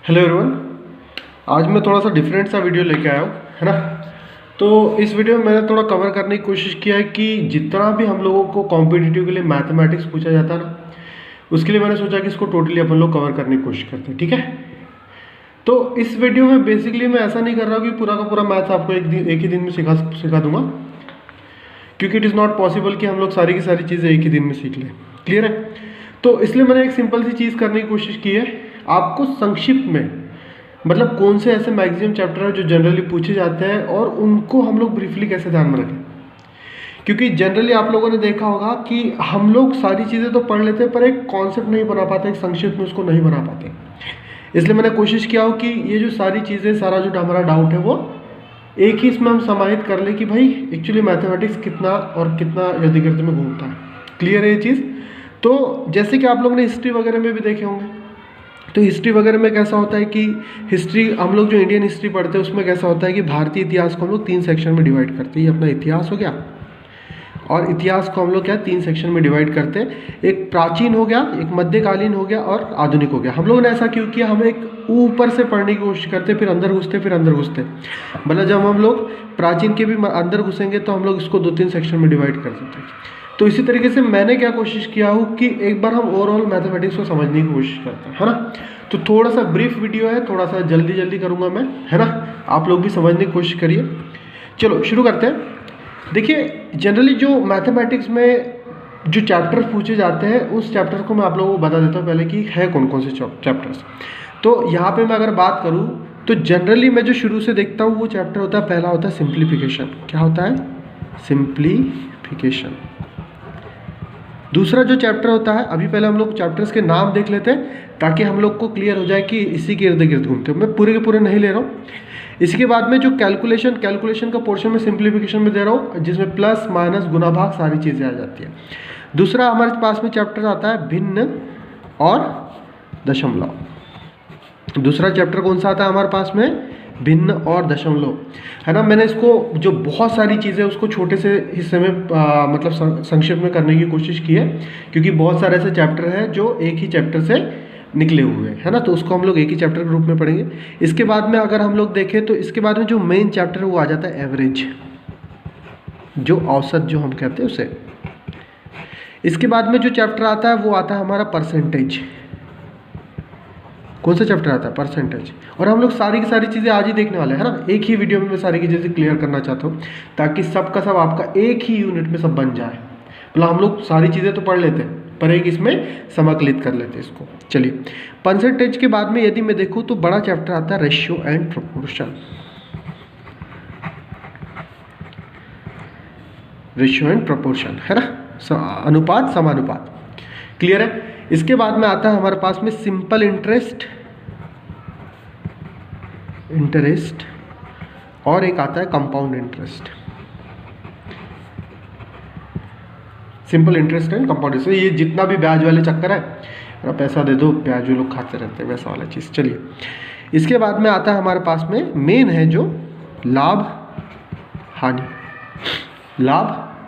Hello everyone. आज मैं थोड़ा सा डिफरेंट सा वीडियो लेके आया हूँ, है ना। तो इस वीडियो में मैंने थोड़ा कवर करने की कोशिश किया है कि जितना भी हम लोगों को कॉम्पिटिटिव के लिए मैथमेटिक्स पूछा जाता है ना, उसके लिए मैंने सोचा कि इसको टोटली अपन लोग कवर करने की कोशिश करते हैं, ठीक है। तो इस वीडियो में बेसिकली मैं ऐसा नहीं कर रहा हूँ कि पूरा का पूरा मैथ्स आपको एक ही दिन में सिखा दूंगा, क्योंकि इट इज़ नॉट पॉसिबल कि हम लोग सारी की सारी चीज़ें एक ही दिन में सीख लें। क्लियर है। तो इसलिए मैंने एक सिंपल सी चीज़ करने की कोशिश की है, आपको संक्षिप्त में मतलब कौन से ऐसे मैक्सिमम चैप्टर है जो जनरली पूछे जाते हैं और उनको हम लोग ब्रीफली कैसे ध्यान में रखें। क्योंकि जनरली आप लोगों ने देखा होगा कि हम लोग सारी चीज़ें तो पढ़ लेते हैं पर एक कॉन्सेप्ट नहीं बना पाते, एक संक्षिप्त में उसको नहीं बना पाते। इसलिए मैंने कोशिश किया हो कि ये जो सारी चीज़ें, सारा जो हमारा डाउट है वो एक ही इसमें हम समाहित कर ले कि भाई एक्चुअली मैथमेटिक्स कितना और कितना इर्द गिर्द में घूमता है। क्लियर है ये चीज़। तो जैसे कि आप लोगों ने हिस्ट्री वगैरह में भी देखे होंगे, तो हिस्ट्री वगैरह में कैसा होता है कि हिस्ट्री हम लोग जो इंडियन हिस्ट्री पढ़ते हैं उसमें कैसा होता है कि भारतीय इतिहास को हम लोग 3 सेक्शन में डिवाइड करते हैं। ये अपना इतिहास हो गया और इतिहास को हम लोग क्या 3 सेक्शन में डिवाइड करते हैं। एक प्राचीन हो गया, एक मध्यकालीन हो गया और आधुनिक हो गया। हम लोगों ने ऐसा क्यों किया, हम एक ऊपर से पढ़ने की कोशिश करते फिर अंदर घुसते मतलब जब हम लोग प्राचीन के भी अंदर घुसेंगे तो हम लोग इसको 2-3 सेक्शन में डिवाइड कर देते हैं। तो इसी तरीके से मैंने क्या कोशिश किया हूँ कि एक बार हम ओवरऑल मैथमेटिक्स को समझने की कोशिश करते हैं, है ना। तो थोड़ा सा ब्रीफ वीडियो है, थोड़ा सा जल्दी करूँगा मैं, है ना। आप लोग भी समझने की कोशिश करिए। चलो शुरू करते हैं। देखिए जनरली जो मैथमेटिक्स में जो चैप्टर्स पूछे जाते हैं उस चैप्टर को मैं आप लोगों को बता देता हूँ पहले कि है कौन कौन से चैप्टर्स। तो यहाँ पे मैं अगर बात करूँ तो जनरली मैं जो शुरू से देखता हूँ वो चैप्टर होता है, पहला होता है सिंप्लीफिकेशन। क्या होता है? सिंप्लीफिकेशन। दूसरा जो चैप्टर होता है, अभी पहले हम लोग चैप्टर्स के नाम देख लेते हैं ताकि हम लोग को क्लियर हो जाए कि इसी के इर्द गिर्द घूमते हैं। मैं पूरे के पूरे नहीं ले रहा हूँ। इसके बाद में जो कैलकुलेशन का पोर्शन में सिंप्लीफिकेशन में दे रहा हूँ, जिसमें प्लस माइनस गुना भाग सारी चीज़ें आ जाती है। दूसरा हमारे पास में चैप्टर आता है भिन्न और दशमलव। दूसरा चैप्टर कौन सा आता है हमारे पास में? भिन्न और दशमलव, है ना। मैंने इसको जो बहुत सारी चीज़ें उसको छोटे से हिस्से में मतलब संक्षेप में करने की कोशिश की है, क्योंकि बहुत सारे ऐसे चैप्टर हैं जो एक ही चैप्टर से निकले हुए हैं, है ना। तो उसको हम लोग एक ही चैप्टर के रूप में पढ़ेंगे। इसके बाद में अगर हम लोग देखें तो इसके बाद में जो मेन चैप्टर है वो आ जाता है एवरेज, जो औसत जो हम कहते हैं उसे। इसके बाद में जो चैप्टर आता है वो आता है हमारा परसेंटेज। कौन सा चैप्टर आता है? परसेंटेज। और हम लोग सारी की सारी चीज़ें आज ही देखने वाले हैं, है ना। एक ही वीडियो में मैं सारी की चीज़ें क्लियर करना चाहता हूँ ताकि सब का सब आपका एक ही यूनिट में सब बन जाए। मतलब हम लोग सारी चीज़ें तो पढ़ लेते हैं पर एक इसमें समाकलित कर लेते हैं इसको। चलिए परसेंटेज के बाद में यदि मैं देखूँ तो बड़ा चैप्टर आता है ratio and proportion. Ratio and proportion, है ना, अनुपात समानुपात। क्लियर है। इसके बाद में आता है हमारे पास में सिंपल इंटरेस्ट और एक आता है compound interest. Simple interest and compound interest, ये जितना भी ब्याज वाले चक्कर है, पैसा दे दो ब्याज जो लोग खाते रहते हैं वैसा वाला चीज़। चलिए इसके बाद में आता है हमारे पास में मेन है जो लाभ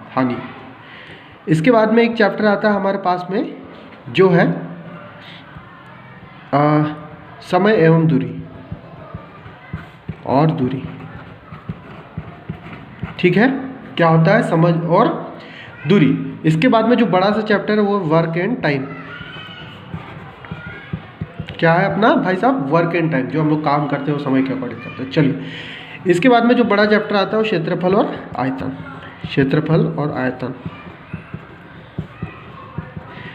हानि। इसके बाद में एक चैप्टर आता है हमारे पास में जो है समय एवं दूरी। ठीक है, क्या होता है? समय और दूरी। इसके बाद में जो बड़ा सा चैप्टर है वो वर्क एंड टाइम। क्या है अपना भाई साहब? Work and time. जो हम लोग काम करते हैं वो समय के अकॉर्डिंग करते हैं। चलिए इसके बाद में जो बड़ा चैप्टर आता है वो क्षेत्रफल और आयतन।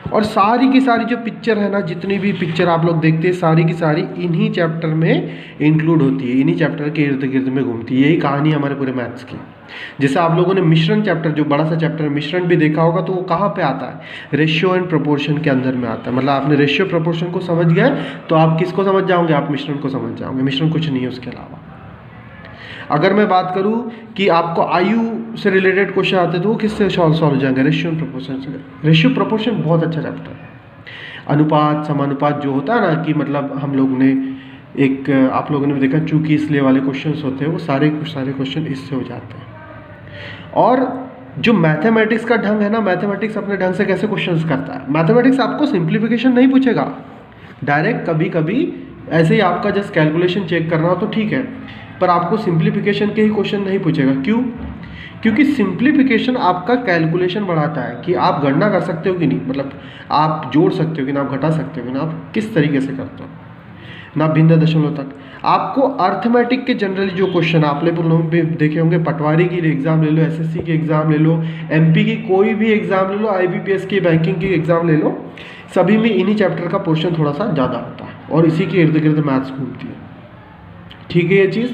और सारी की सारी जो पिक्चर है ना, जितनी भी पिक्चर आप लोग देखते हैं सारी की सारी इन्हीं चैप्टर में इंक्लूड होती है, इन्हीं चैप्टर के इर्द गिर्द में घूमती है। यही कहानी हमारे पूरे मैथ्स की। जैसे आप लोगों ने मिश्रण चैप्टर, जो बड़ा सा चैप्टर है मिश्रण, भी देखा होगा, तो वो कहाँ पे आता है? रेशियो एंड प्रोपोर्शन के अंदर में आता है। मतलब आपने रेशियो प्रोपोर्शन को समझ गए तो आप किसको समझ जाओगे? आप मिश्रण को समझ जाओगे। मिश्रण कुछ नहीं है उसके अलावा। अगर मैं बात करूं कि आपको आयु से रिलेटेड क्वेश्चन आते तो वो किससे सॉल्व हो जाएंगे? रेशियो एंड प्रोपोर्शन से। रेशियो प्रोपोर्शन बहुत अच्छा चैप्टर है। अनुपात समानुपात जो होता है ना, कि मतलब हम लोग ने एक, आप लोगों ने भी देखा चूंकि इसलिए वाले क्वेश्चंस होते हैं वो सारे क्वेश्चन इससे हो जाते हैं। और जो मैथमेटिक्स का ढंग है ना, मैथमेटिक्स अपने ढंग से कैसे क्वेश्चंस करता है। मैथमेटिक्स आपको सिंप्लीफिकेशन नहीं पूछेगा, डायरेक्ट कभी कभी ऐसे ही आपका जस्ट कैलकुलेशन चेक करना हो तो ठीक है, पर आपको सिंप्लीफिकेशन के ही क्वेश्चन नहीं पूछेगा। क्यों? क्योंकि सिंप्लीफिकेशन आपका कैलकुलेशन बढ़ाता है कि आप गणना कर सकते हो कि नहीं, मतलब आप जोड़ सकते हो कि ना, आप घटा सकते हो कि ना, आप किस तरीके से करते हो ना, भिन्न दशमलव तक। आपको अर्थमेटिक के जनरली जो क्वेश्चन आपने लोग भी देखे होंगे, पटवारी की एग्जाम ले लो, एसएससी की एग्जाम ले लो, एमपी की कोई भी एग्जाम ले लो, आईबीपीएस की, बैंकिंग की एग्जाम ले लो, सभी में इन्हीं चैप्टर का पोर्शन थोड़ा सा ज़्यादा होता है और इसी के इर्द गिर्द मैथ्स घूमती है। ठीक है ये चीज़।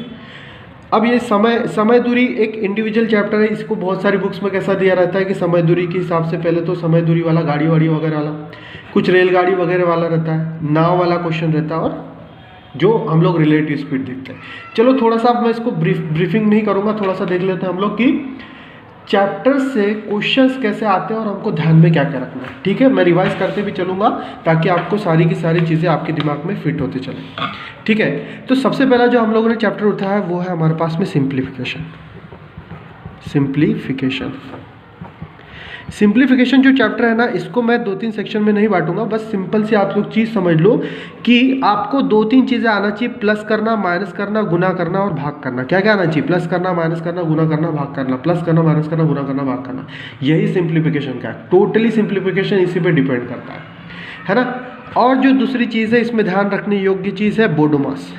अब ये समय दूरी एक इंडिविजुअल चैप्टर है, इसको बहुत सारी बुक्स में कैसा दिया रहता है कि समय दूरी के हिसाब से पहले तो समय दूरी वाला गाड़ी वाड़ी वगैरह वाला, कुछ रेलगाड़ी वगैरह वाला रहता है, नाव वाला क्वेश्चन रहता है, और जो हम लोग रिलेटिव स्पीड देखते हैं। चलो थोड़ा सा अब मैं इसको ब्रीफिंग नहीं करूँगा, थोड़ा सा देख लेते हैं हम लोग कि चैप्टर से क्वेश्चंस कैसे आते हैं और हमको ध्यान में क्या क्या रखना है। ठीक है, मैं रिवाइज करते भी चलूँगा ताकि आपको सारी की सारी चीज़ें आपके दिमाग में फिट होते चले। ठीक है, तो सबसे पहला जो हम लोगों ने चैप्टर उठाया है वो है हमारे पास में सिंप्लीफिकेशन। सिंप्लीफिकेशन जो चैप्टर है ना, इसको मैं 2-3 सेक्शन में नहीं बांटूंगा, बस सिंपल सी आप लोग चीज़ समझ लो कि आपको 2-3 चीज़ें आना चाहिए, प्लस करना, माइनस करना, गुना करना और भाग करना। क्या क्या आना चाहिए? प्लस करना, माइनस करना, गुना करना, भाग करना, प्लस करना, माइनस करना, गुना करना, भाग करना। यही सिंप्लीफिकेशन का है, टोटली सिंप्लीफिकेशन इसी पे डिपेंड करता है ना। और जो दूसरी चीज़ है इसमें ध्यान रखने योग्य चीज़ है बोडोमास।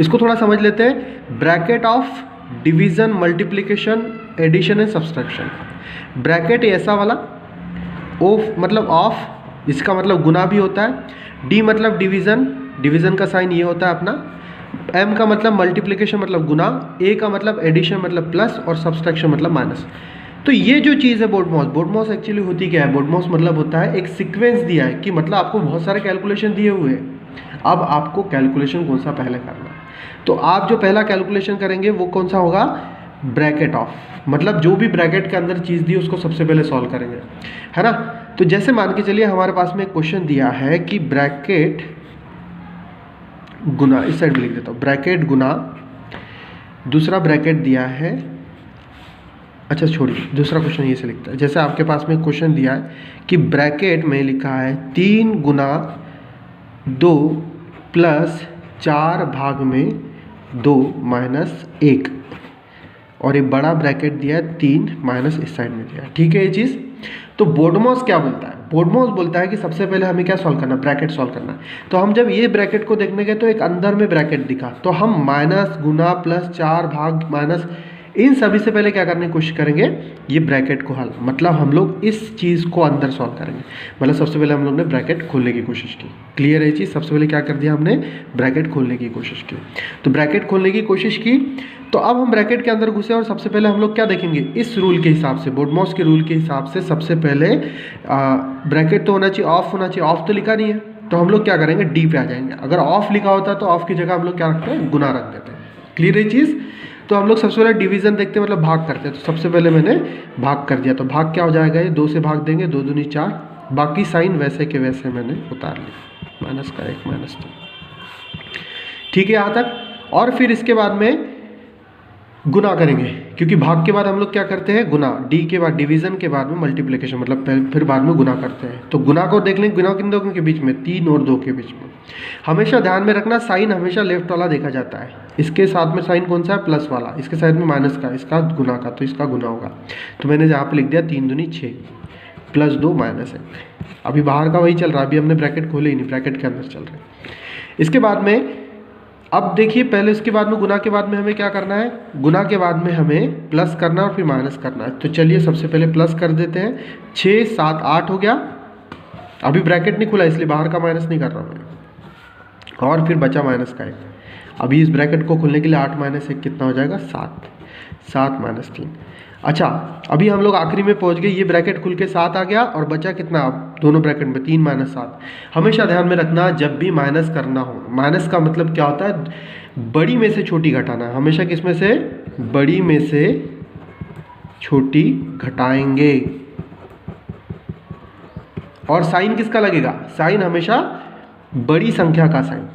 इसको थोड़ा समझ लेते हैं। Bracket of division, multiplication, addition and subtraction. Bracket ऐसा वाला, ऑफ मतलब ऑफ, इसका मतलब गुना भी होता है, डी मतलब डिवीजन, डिवीजन का साइन ये होता है अपना, एम का मतलब मल्टीप्लिकेशन मतलब गुना, ए का मतलब एडिशन मतलब प्लस, और सब्सट्रैक्शन मतलब माइनस। तो ये जो चीज़ है बोडमॉस एक्चुअली होती क्या है? बोडमॉस मतलब होता है एक सीक्वेंस दिया है कि मतलब आपको बहुत सारे कैलकुलेशन दिए हुए हैं, अब आपको कैलकुलेशन कौन सा पहले करना है। तो आप जो पहला कैलकुलेशन करेंगे वो कौन सा होगा? ब्रैकेट ऑफ, मतलब जो भी ब्रैकेट के अंदर चीज़ दी उसको सबसे पहले सॉल्व करेंगे, है ना। तो जैसे मान के चलिए हमारे पास में एक क्वेश्चन दिया है कि ब्रैकेट गुना, इस साइड में लिख देता हूँ, ब्रैकेट गुना, दूसरा ब्रैकेट दिया है, अच्छा छोड़िए, दूसरा क्वेश्चन ये से लिखता है। जैसे आपके पास में क्वेश्चन दिया है कि ब्रैकेट में लिखा है 3 गुना 2 प्लस 4 भाग में 2 माइनस 1, और ये बड़ा ब्रैकेट दिया है 3 माइनस इस साइड में दिया है। ठीक है ये चीज़। तो बोडमॉस क्या बोलता है? बोडमॉस बोलता है कि सबसे पहले हमें क्या सॉल्व करना? ब्रैकेट सॉल्व करना है। तो हम जब ये ब्रैकेट को देखने गए तो एक अंदर में ब्रैकेट दिखा, तो हम माइनस, गुना, प्लस, 4 भाग, माइनस, इन सभी से पहले क्या करने की कोशिश करेंगे? ये ब्रैकेट को हल, मतलब हम लोग इस चीज़ को अंदर सॉल्व करेंगे। मतलब सबसे पहले हम लोग ने ब्रैकेट खोलने की कोशिश की। क्लियर है ये चीज़? सबसे पहले क्या कर दिया हमने? ब्रैकेट खोलने की कोशिश की। तो ब्रैकेट खोलने की कोशिश की, तो अब हम ब्रैकेट के अंदर घुसे और सबसे पहले हम लोग क्या देखेंगे? इस रूल के हिसाब से, बोडमॉस के रूल के हिसाब से सबसे पहले ब्रैकेट तो होना चाहिए, ऑफ होना चाहिए। ऑफ तो लिखा नहीं है तो हम लोग क्या करेंगे? डी पे आ जाएंगे। अगर ऑफ लिखा होता तो ऑफ की जगह हम लोग क्या रखते हैं? गुना रख देते हैं। क्लियर है चीज़? तो हम लोग सबसे पहले डिवीजन देखते हैं, मतलब भाग करते हैं। तो सबसे पहले मैंने भाग कर दिया, तो भाग क्या हो जाएगा? ये 2 से भाग देंगे, 2 दूनी 4, बाकी साइन वैसे के वैसे मैंने उतार लिया, माइनस का 1, माइनस 2। ठीक है यहाँ तक। और फिर इसके बाद में गुना करेंगे, क्योंकि भाग के बाद हम लोग क्या करते हैं? गुना। डी के बाद डिवीजन के बाद में मल्टीप्लिकेशन, मतलब फिर बाद में गुना करते हैं। तो गुना को देख लें, गुना किन दो के बीच में? 3 और 2 के बीच में। हमेशा ध्यान में रखना, साइन हमेशा लेफ्ट वाला देखा जाता है। इसके साथ में साइन कौन सा है? प्लस वाला। इसके साइड में माइनस का, इसका गुना का, तो इसका गुना होगा। तो मैंने यहाँ पे लिख दिया 3 दूनी 6 प्लस 2 माइनस 1। अभी बाहर का वही चल रहा है, अभी हमने ब्रैकेट खोले ही नहीं, ब्रैकेट के अंदर चल रहा है। इसके बाद में अब देखिए, पहले इसके बाद में गुना के बाद में हमें क्या करना है? गुना के बाद में हमें प्लस करना और फिर माइनस करना है। तो चलिए सबसे पहले प्लस कर देते हैं। 6, 7, 8 हो गया। अभी ब्रैकेट नहीं खुला इसलिए बाहर का माइनस नहीं कर रहा मैं। और फिर बचा माइनस का 1। अभी इस ब्रैकेट को खोलने के लिए 8 माइनस 1 कितना हो जाएगा? 7। 7 माइनस 3। अच्छा, अभी हम लोग आखिरी में पहुंच गए। ये ब्रैकेट खुल के 7 आ गया और बचा कितना? अब दोनों ब्रैकेट में 3 माइनस 7। हमेशा ध्यान में रखना, जब भी माइनस करना हो, माइनस का मतलब क्या होता है? बड़ी में से छोटी घटाना। हमेशा किस में से? बड़ी में से छोटी घटाएंगे। और साइन किसका लगेगा? साइन हमेशा बड़ी संख्या का साइन।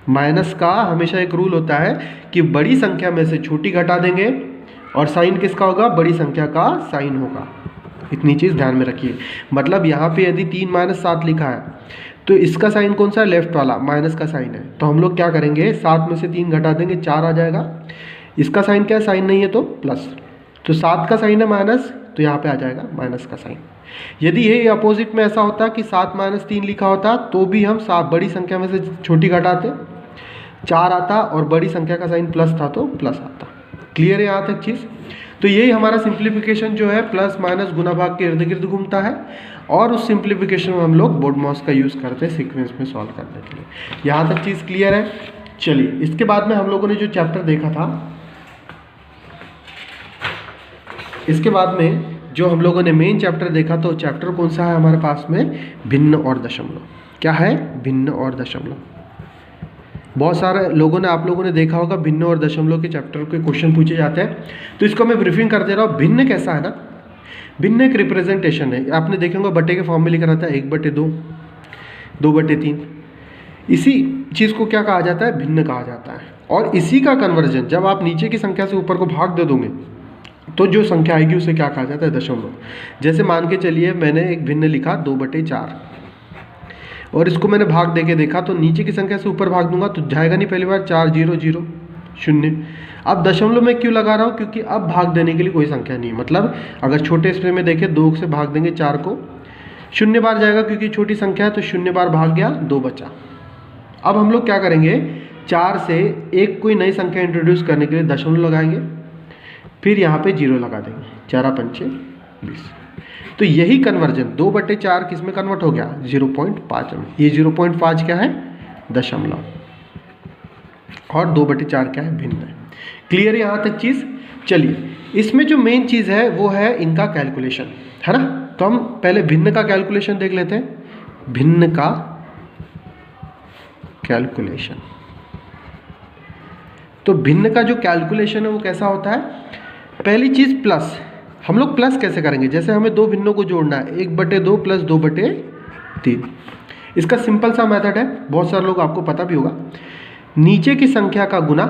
माइनस का हमेशा एक रूल होता है कि बड़ी संख्या में से छोटी घटा देंगे, और साइन किसका होगा? बड़ी संख्या का साइन होगा। इतनी चीज़ ध्यान में रखिए। मतलब यहाँ पे यदि 3 माइनस 7 लिखा है तो इसका साइन कौन सा है, लेफ्ट वाला, माइनस का साइन है। तो हम लोग क्या करेंगे, 7 में से 3 घटा देंगे, 4 आ जाएगा। इसका साइन क्या है, साइन नहीं है तो प्लस, तो 7 का साइन है माइनस, तो यहाँ पे आ जाएगा माइनस का साइन। यदि ये अपोजिट में ऐसा होता कि 7 माइनस 3 लिखा होता तो भी हम 7 बड़ी संख्या में से छोटी घटाते, 4 आता, और बड़ी संख्या का साइन प्लस था तो प्लस आता। क्लियर है यहाँ तक चीज़। तो यही हमारा सिंप्लीफिकेशन जो है प्लस माइनस गुना भाग के इर्द गिर्द घूमता है, और उस सिंप्लीफिकेशन में हम लोग BODMAS का यूज़ करते हैं सीक्वेंस में सॉल्व करने के लिए। यहाँ तक चीज़ क्लियर है। चलिए, इसके बाद में हम लोगों ने जो चैप्टर देखा था, इसके बाद में जो हम लोगों ने मेन चैप्टर देखा, तो चैप्टर कौन सा है हमारे पास में, भिन्न और दशमलव। क्या है, भिन्न और दशमलव। बहुत सारे लोगों ने, आप लोगों ने देखा होगा भिन्न और दशमलव के चैप्टर के क्वेश्चन पूछे जाते हैं, तो इसको मैं ब्रीफिंग कर दे रहा हूँ। भिन्न कैसा है ना, भिन्न एक रिप्रेजेंटेशन है, आपने देखे होगा बटे के फॉर्म में लिखा रहता है 1/2, 2/3। इसी चीज़ को क्या कहा जाता है, भिन्न कहा जाता है। और इसी का कन्वर्जन जब आप नीचे की संख्या से ऊपर को भाग दे दोगे तो जो संख्या आएगी उसे क्या कहा जाता है, दशमलव। जैसे मान के चलिए मैंने एक भिन्न लिखा 2/4, और इसको मैंने भाग दे के देखा, तो नीचे की संख्या से ऊपर भाग दूंगा तो जाएगा नहीं, पहली बार 4 0 0 0। अब दशमलव में क्यों लगा रहा हूँ, क्योंकि अब भाग देने के लिए कोई संख्या नहीं है। मतलब अगर छोटे स्प्रे में देखें, 2 से भाग देंगे 4 को, 0 बार जाएगा क्योंकि छोटी संख्या है, तो 0 बार भाग गया, 2 बचा। अब हम लोग क्या करेंगे, 4 से एक कोई नई संख्या इंट्रोड्यूस करने के लिए दशमलव लगाएंगे, फिर यहाँ पे 0 लगा देंगे, 4 5 20। तो यही कन्वर्जन 2/4 किस में कन्वर्ट हो गया, 0.5 में। ये 0.5 क्या है, दशमलव, और 2/4 क्या है, भिन्न है। क्लियर है यहाँ तक चीज़। चलिए, इसमें जो मेन चीज़ है वो है इनका कैलकुलेशन, है ना। तो हम पहले भिन्न का कैलकुलेशन देख लेते हैं। भिन्न का कैलकुलेशन, तो भिन्न का जो कैलकुलेशन है वो कैसा होता है, पहली चीज़ प्लस। हम लोग प्लस कैसे करेंगे, जैसे हमें दो भिन्नों को जोड़ना है, 1/2 प्लस 2/3। इसका सिंपल सा मेथड है, बहुत सारे लोग आपको पता भी होगा। नीचे की संख्या का गुना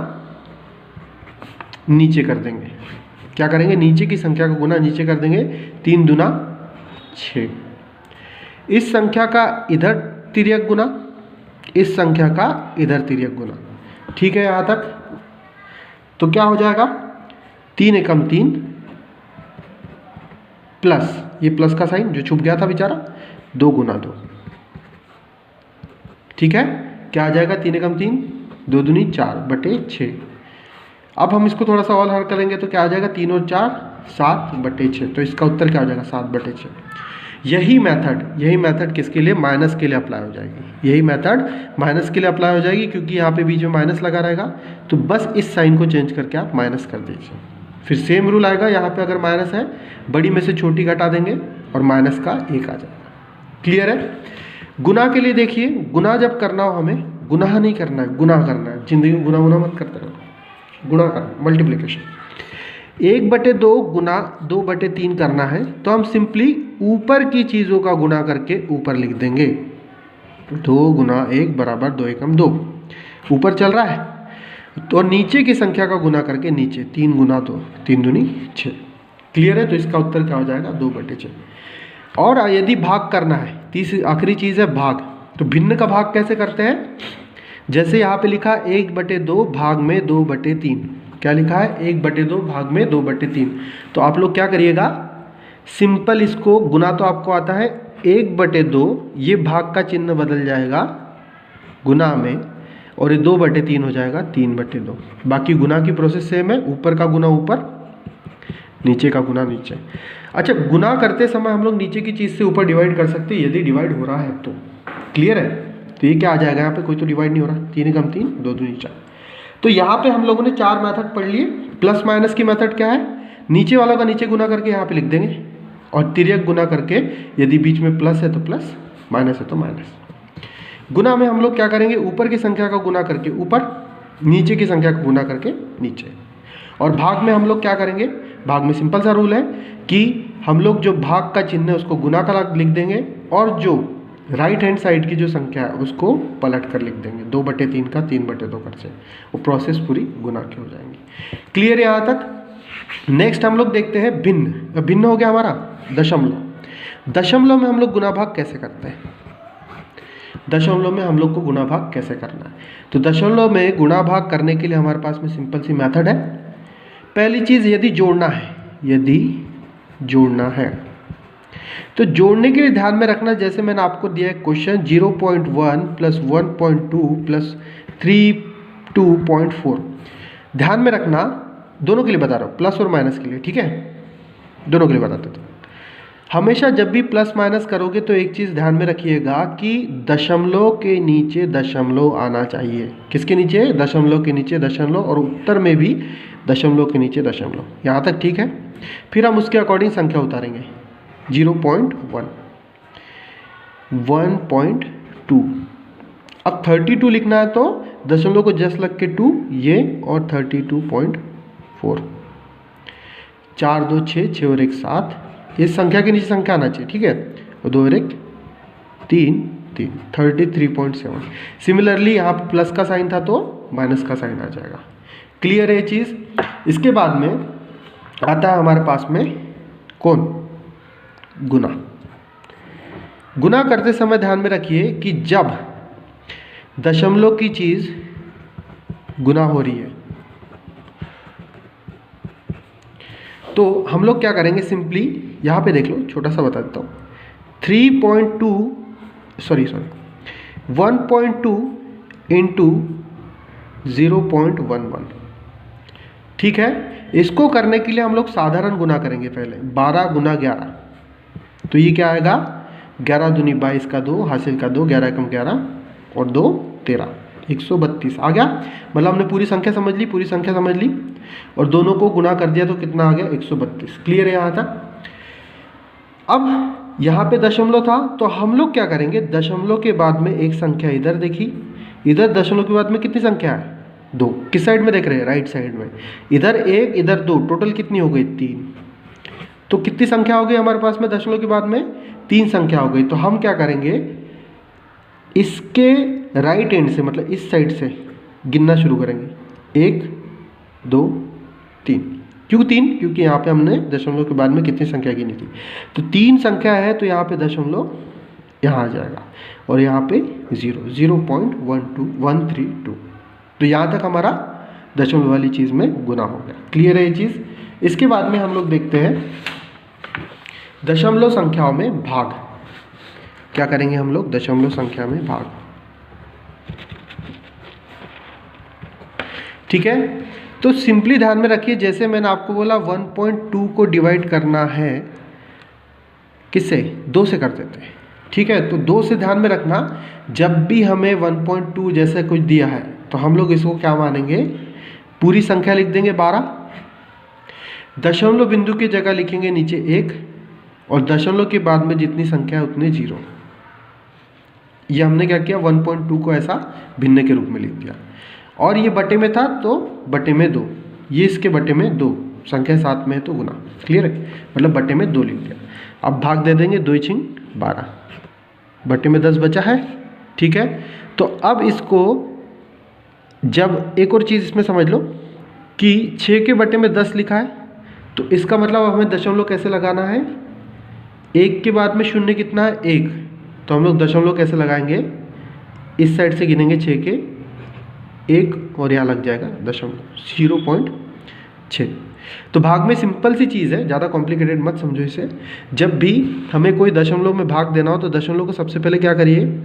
नीचे कर देंगे, क्या करेंगे, नीचे की संख्या का गुना नीचे कर देंगे, 3 दूना 6। इस संख्या का इधर तिर्यक गुना, इस संख्या का इधर तिर्यक गुना। ठीक है यहाँ तक। तो क्या हो जाएगा, 3 एकम 3 प्लस ये प्लस का साइन जो छुप गया था बेचारा, 2 गुना 2। ठीक है, क्या आ जाएगा, 3 एकम 3, 2 दूनी 4/6। अब हम इसको थोड़ा सा और हल करेंगे तो क्या आ जाएगा, 3 और 4 7/6। तो इसका उत्तर क्या हो जाएगा, 7/6। यही मेथड किसके लिए, माइनस के लिए अप्लाई हो जाएगी। यही मेथड माइनस के लिए अप्लाई हो जाएगी, क्योंकि यहाँ पे बीच में माइनस लगा रहेगा, तो बस इस साइन को चेंज करके आप माइनस कर दीजिए। फिर सेम रूल आएगा, यहाँ पे अगर माइनस है, बड़ी में से छोटी घटा देंगे और माइनस का 1 आ जाएगा। क्लियर है। गुना के लिए देखिए, गुना जब करना हो हमें, गुनाह नहीं करना है, गुना करना है। जिंदगी में गुना मत करते रहो, गुणा करना, मल्टीप्लिकेशन। 1/2 गुना 2/3 करना है, तो हम सिंपली ऊपर की चीज़ों का गुना करके ऊपर लिख देंगे। 2 गुना 1 बराबर 2 एकम 2, ऊपर चल रहा है। तो नीचे की संख्या का गुना करके नीचे, 3 गुना 2, 3 दूनी 6। क्लियर है। तो इसका उत्तर क्या हो जाएगा, 2/6। और यदि भाग करना है, तीसरी आखिरी चीज़ है भाग। तो भिन्न का भाग कैसे करते हैं, जैसे यहाँ पे लिखा 1/2 भाग में 2/3। क्या लिखा है, 1/2 भाग में 2/3। तो आप लोग क्या करिएगा, सिंपल इसको गुना तो आपको आता है, 1/2 ये भाग का चिन्ह बदल जाएगा गुना में, और ये 2/3 हो जाएगा 3/2। बाकी गुना की प्रोसेस सेम है, ऊपर का गुना ऊपर, नीचे का गुना नीचे। अच्छा, गुना करते समय हम लोग नीचे की चीज़ से ऊपर डिवाइड कर सकते हैं, यदि डिवाइड हो रहा है तो। क्लियर है। तो ये क्या आ जाएगा, यहाँ पे कोई तो डिवाइड नहीं हो रहा, 3 एकम 3, 2 दूनी 4। तो यहाँ पे हम लोगों ने 4 मेथड पढ़ लिए। प्लस माइनस की मेथड क्या है, नीचे वाला का नीचे गुना करके यहाँ पे लिख देंगे, और तिर्यक गुना करके, यदि बीच में प्लस है तो प्लस, माइनस है तो माइनस। गुना में हम लोग क्या करेंगे, ऊपर की संख्या का गुना करके ऊपर, नीचे की संख्या का गुना करके नीचे। और भाग में हम लोग क्या करेंगे, भाग में सिंपल सा रूल है कि हम लोग जो भाग का चिन्ह है उसको गुना का लिख देंगे, और जो राइट हैंड साइड की जो संख्या है उसको पलट कर लिख देंगे, 2/3 का 3/2 कर से। वो प्रोसेस पूरी गुना की हो जाएंगी। क्लियर है यहाँ तक। नेक्स्ट हम लोग देखते हैं भिन्न। भिन्न हो गया हमारा दशमलव। दशमलव में हम लोग गुना भाग कैसे करते हैं? दशमलव में हम लोग को गुना भाग कैसे करना है? तो दशमलव में गुना भाग करने के लिए हमारे पास में सिंपल सी मेथड है। पहली चीज़, यदि जोड़ना है, यदि जोड़ना है तो जोड़ने के लिए ध्यान में रखना, जैसे मैंने आपको दिया है क्वेश्चन 0.1 प्लस 1.2 प्लस 32.4। ध्यान में रखना, दोनों के लिए बता रहा हूँ, प्लस और माइनस के लिए, ठीक है? दोनों के लिए बताते थे। हमेशा जब भी प्लस माइनस करोगे तो एक चीज़ ध्यान में रखिएगा कि दशमलव के नीचे दशमलव आना चाहिए। किसके नीचे? दशमलव के नीचे दशमलव, और उत्तर में भी दशमलव के नीचे दशमलव। यहाँ तक ठीक है? फिर हम उसके अकॉर्डिंग संख्या उतारेंगे। 0.1, 1.2। अब 32 लिखना है तो दशमलव को जस्ट लग के 2 ये, और 32.4। 4 2 6, 6 और 1 7। इस संख्या के नीचे संख्या आना चाहिए, ठीक है? और 2 और 1 3 3, 33.7। सिमिलरली यहाँ पर प्लस का साइन था तो माइनस का साइन आ जाएगा। क्लियर है ये चीज़? इसके बाद में आता है हमारे पास में कौन? गुना। गुना करते समय ध्यान में रखिए कि जब दशमलव की चीज़ गुना हो रही है तो हम लोग क्या करेंगे? सिंपली यहाँ पे देख लो, छोटा सा बता देता हूँ। 1.2 इंटू 0.11, ठीक है? इसको करने के लिए हम लोग साधारण गुना करेंगे पहले। 12 गुना 11, तो ये क्या आएगा? 11 दूनी 22 का 2, हासिल का 2, 11 कम 11 और 2 13, 132 आ गया। मतलब हमने पूरी संख्या समझ ली, पूरी संख्या समझ ली, और दोनों को गुना कर दिया तो कितना आ गया? 132। क्लियर है यहाँ तक? अब यहाँ पे दशमलव था तो हम लोग क्या करेंगे? दशमलव के बाद में एक संख्या इधर देखी, इधर दशमलव के बाद में कितनी संख्या है? 2। किस साइड में देख रहे हैं? राइट साइड में। इधर 1 इधर 2, टोटल कितनी हो गई? 3। तो कितनी संख्या हो गई हमारे पास में दशमलव के बाद में? 3 संख्या हो गई। तो हम क्या करेंगे? इसके राइट एंड से, मतलब इस साइड से गिनना शुरू करेंगे। 1 2 3। क्यों 3? क्योंकि यहाँ पे हमने दशमलव के बाद में कितनी संख्या गिनी थी? तो 3 संख्या है, तो यहाँ पे दशमलव यहाँ आ जाएगा, और यहाँ पे 0.12132। तो यहाँ तक हमारा दशमलव वाली चीज़ में गुना हो गया। क्लियर है ये चीज़? इसके बाद में हम लोग देखते हैं दशमलव संख्याओं में भाग। क्या करेंगे हम लोग? दशमलव संख्या में भाग, ठीक है? तो सिंपली ध्यान में रखिए, जैसे मैंने आपको बोला 1.2 को डिवाइड करना है किससे? 2 से कर देते हैं, ठीक है? तो 2 से ध्यान में रखना, जब भी हमें 1.2 जैसे कुछ दिया है तो हम लोग इसको क्या मानेंगे? पूरी संख्या लिख देंगे 12, दशमलव बिंदु की जगह लिखेंगे नीचे 1, और दशमलव के बाद में जितनी संख्या है उतने 0। ये हमने क्या किया? 1.2 को ऐसा भिन्न के रूप में लिख दिया, और ये बटे में था तो बटे में 2, ये इसके बटे में 2, संख्या 7 में है तो गुना। क्लियर है? मतलब बटे में 2 लिख दिया। अब भाग दे देंगे, 2 छिंग 12, बटे में 10 बचा है, ठीक है? तो अब इसको, जब एक और चीज़ इसमें समझ लो कि 6 के बटे में 10 लिखा है, तो इसका मतलब हमें दशमलव कैसे लगाना है? 1 के बाद में शून्य कितना है? 1। तो हम लोग दशमलव कैसे लगाएंगे? इस साइड से गिनेंगे 6 के 1, और यहाँ लग जाएगा दशमलव 0.6। तो भाग में सिंपल सी चीज़ है, ज़्यादा कॉम्प्लिकेटेड मत समझो इसे। जब भी हमें कोई दशमलव में भाग देना हो तो दशमलव को सबसे पहले क्या करिए?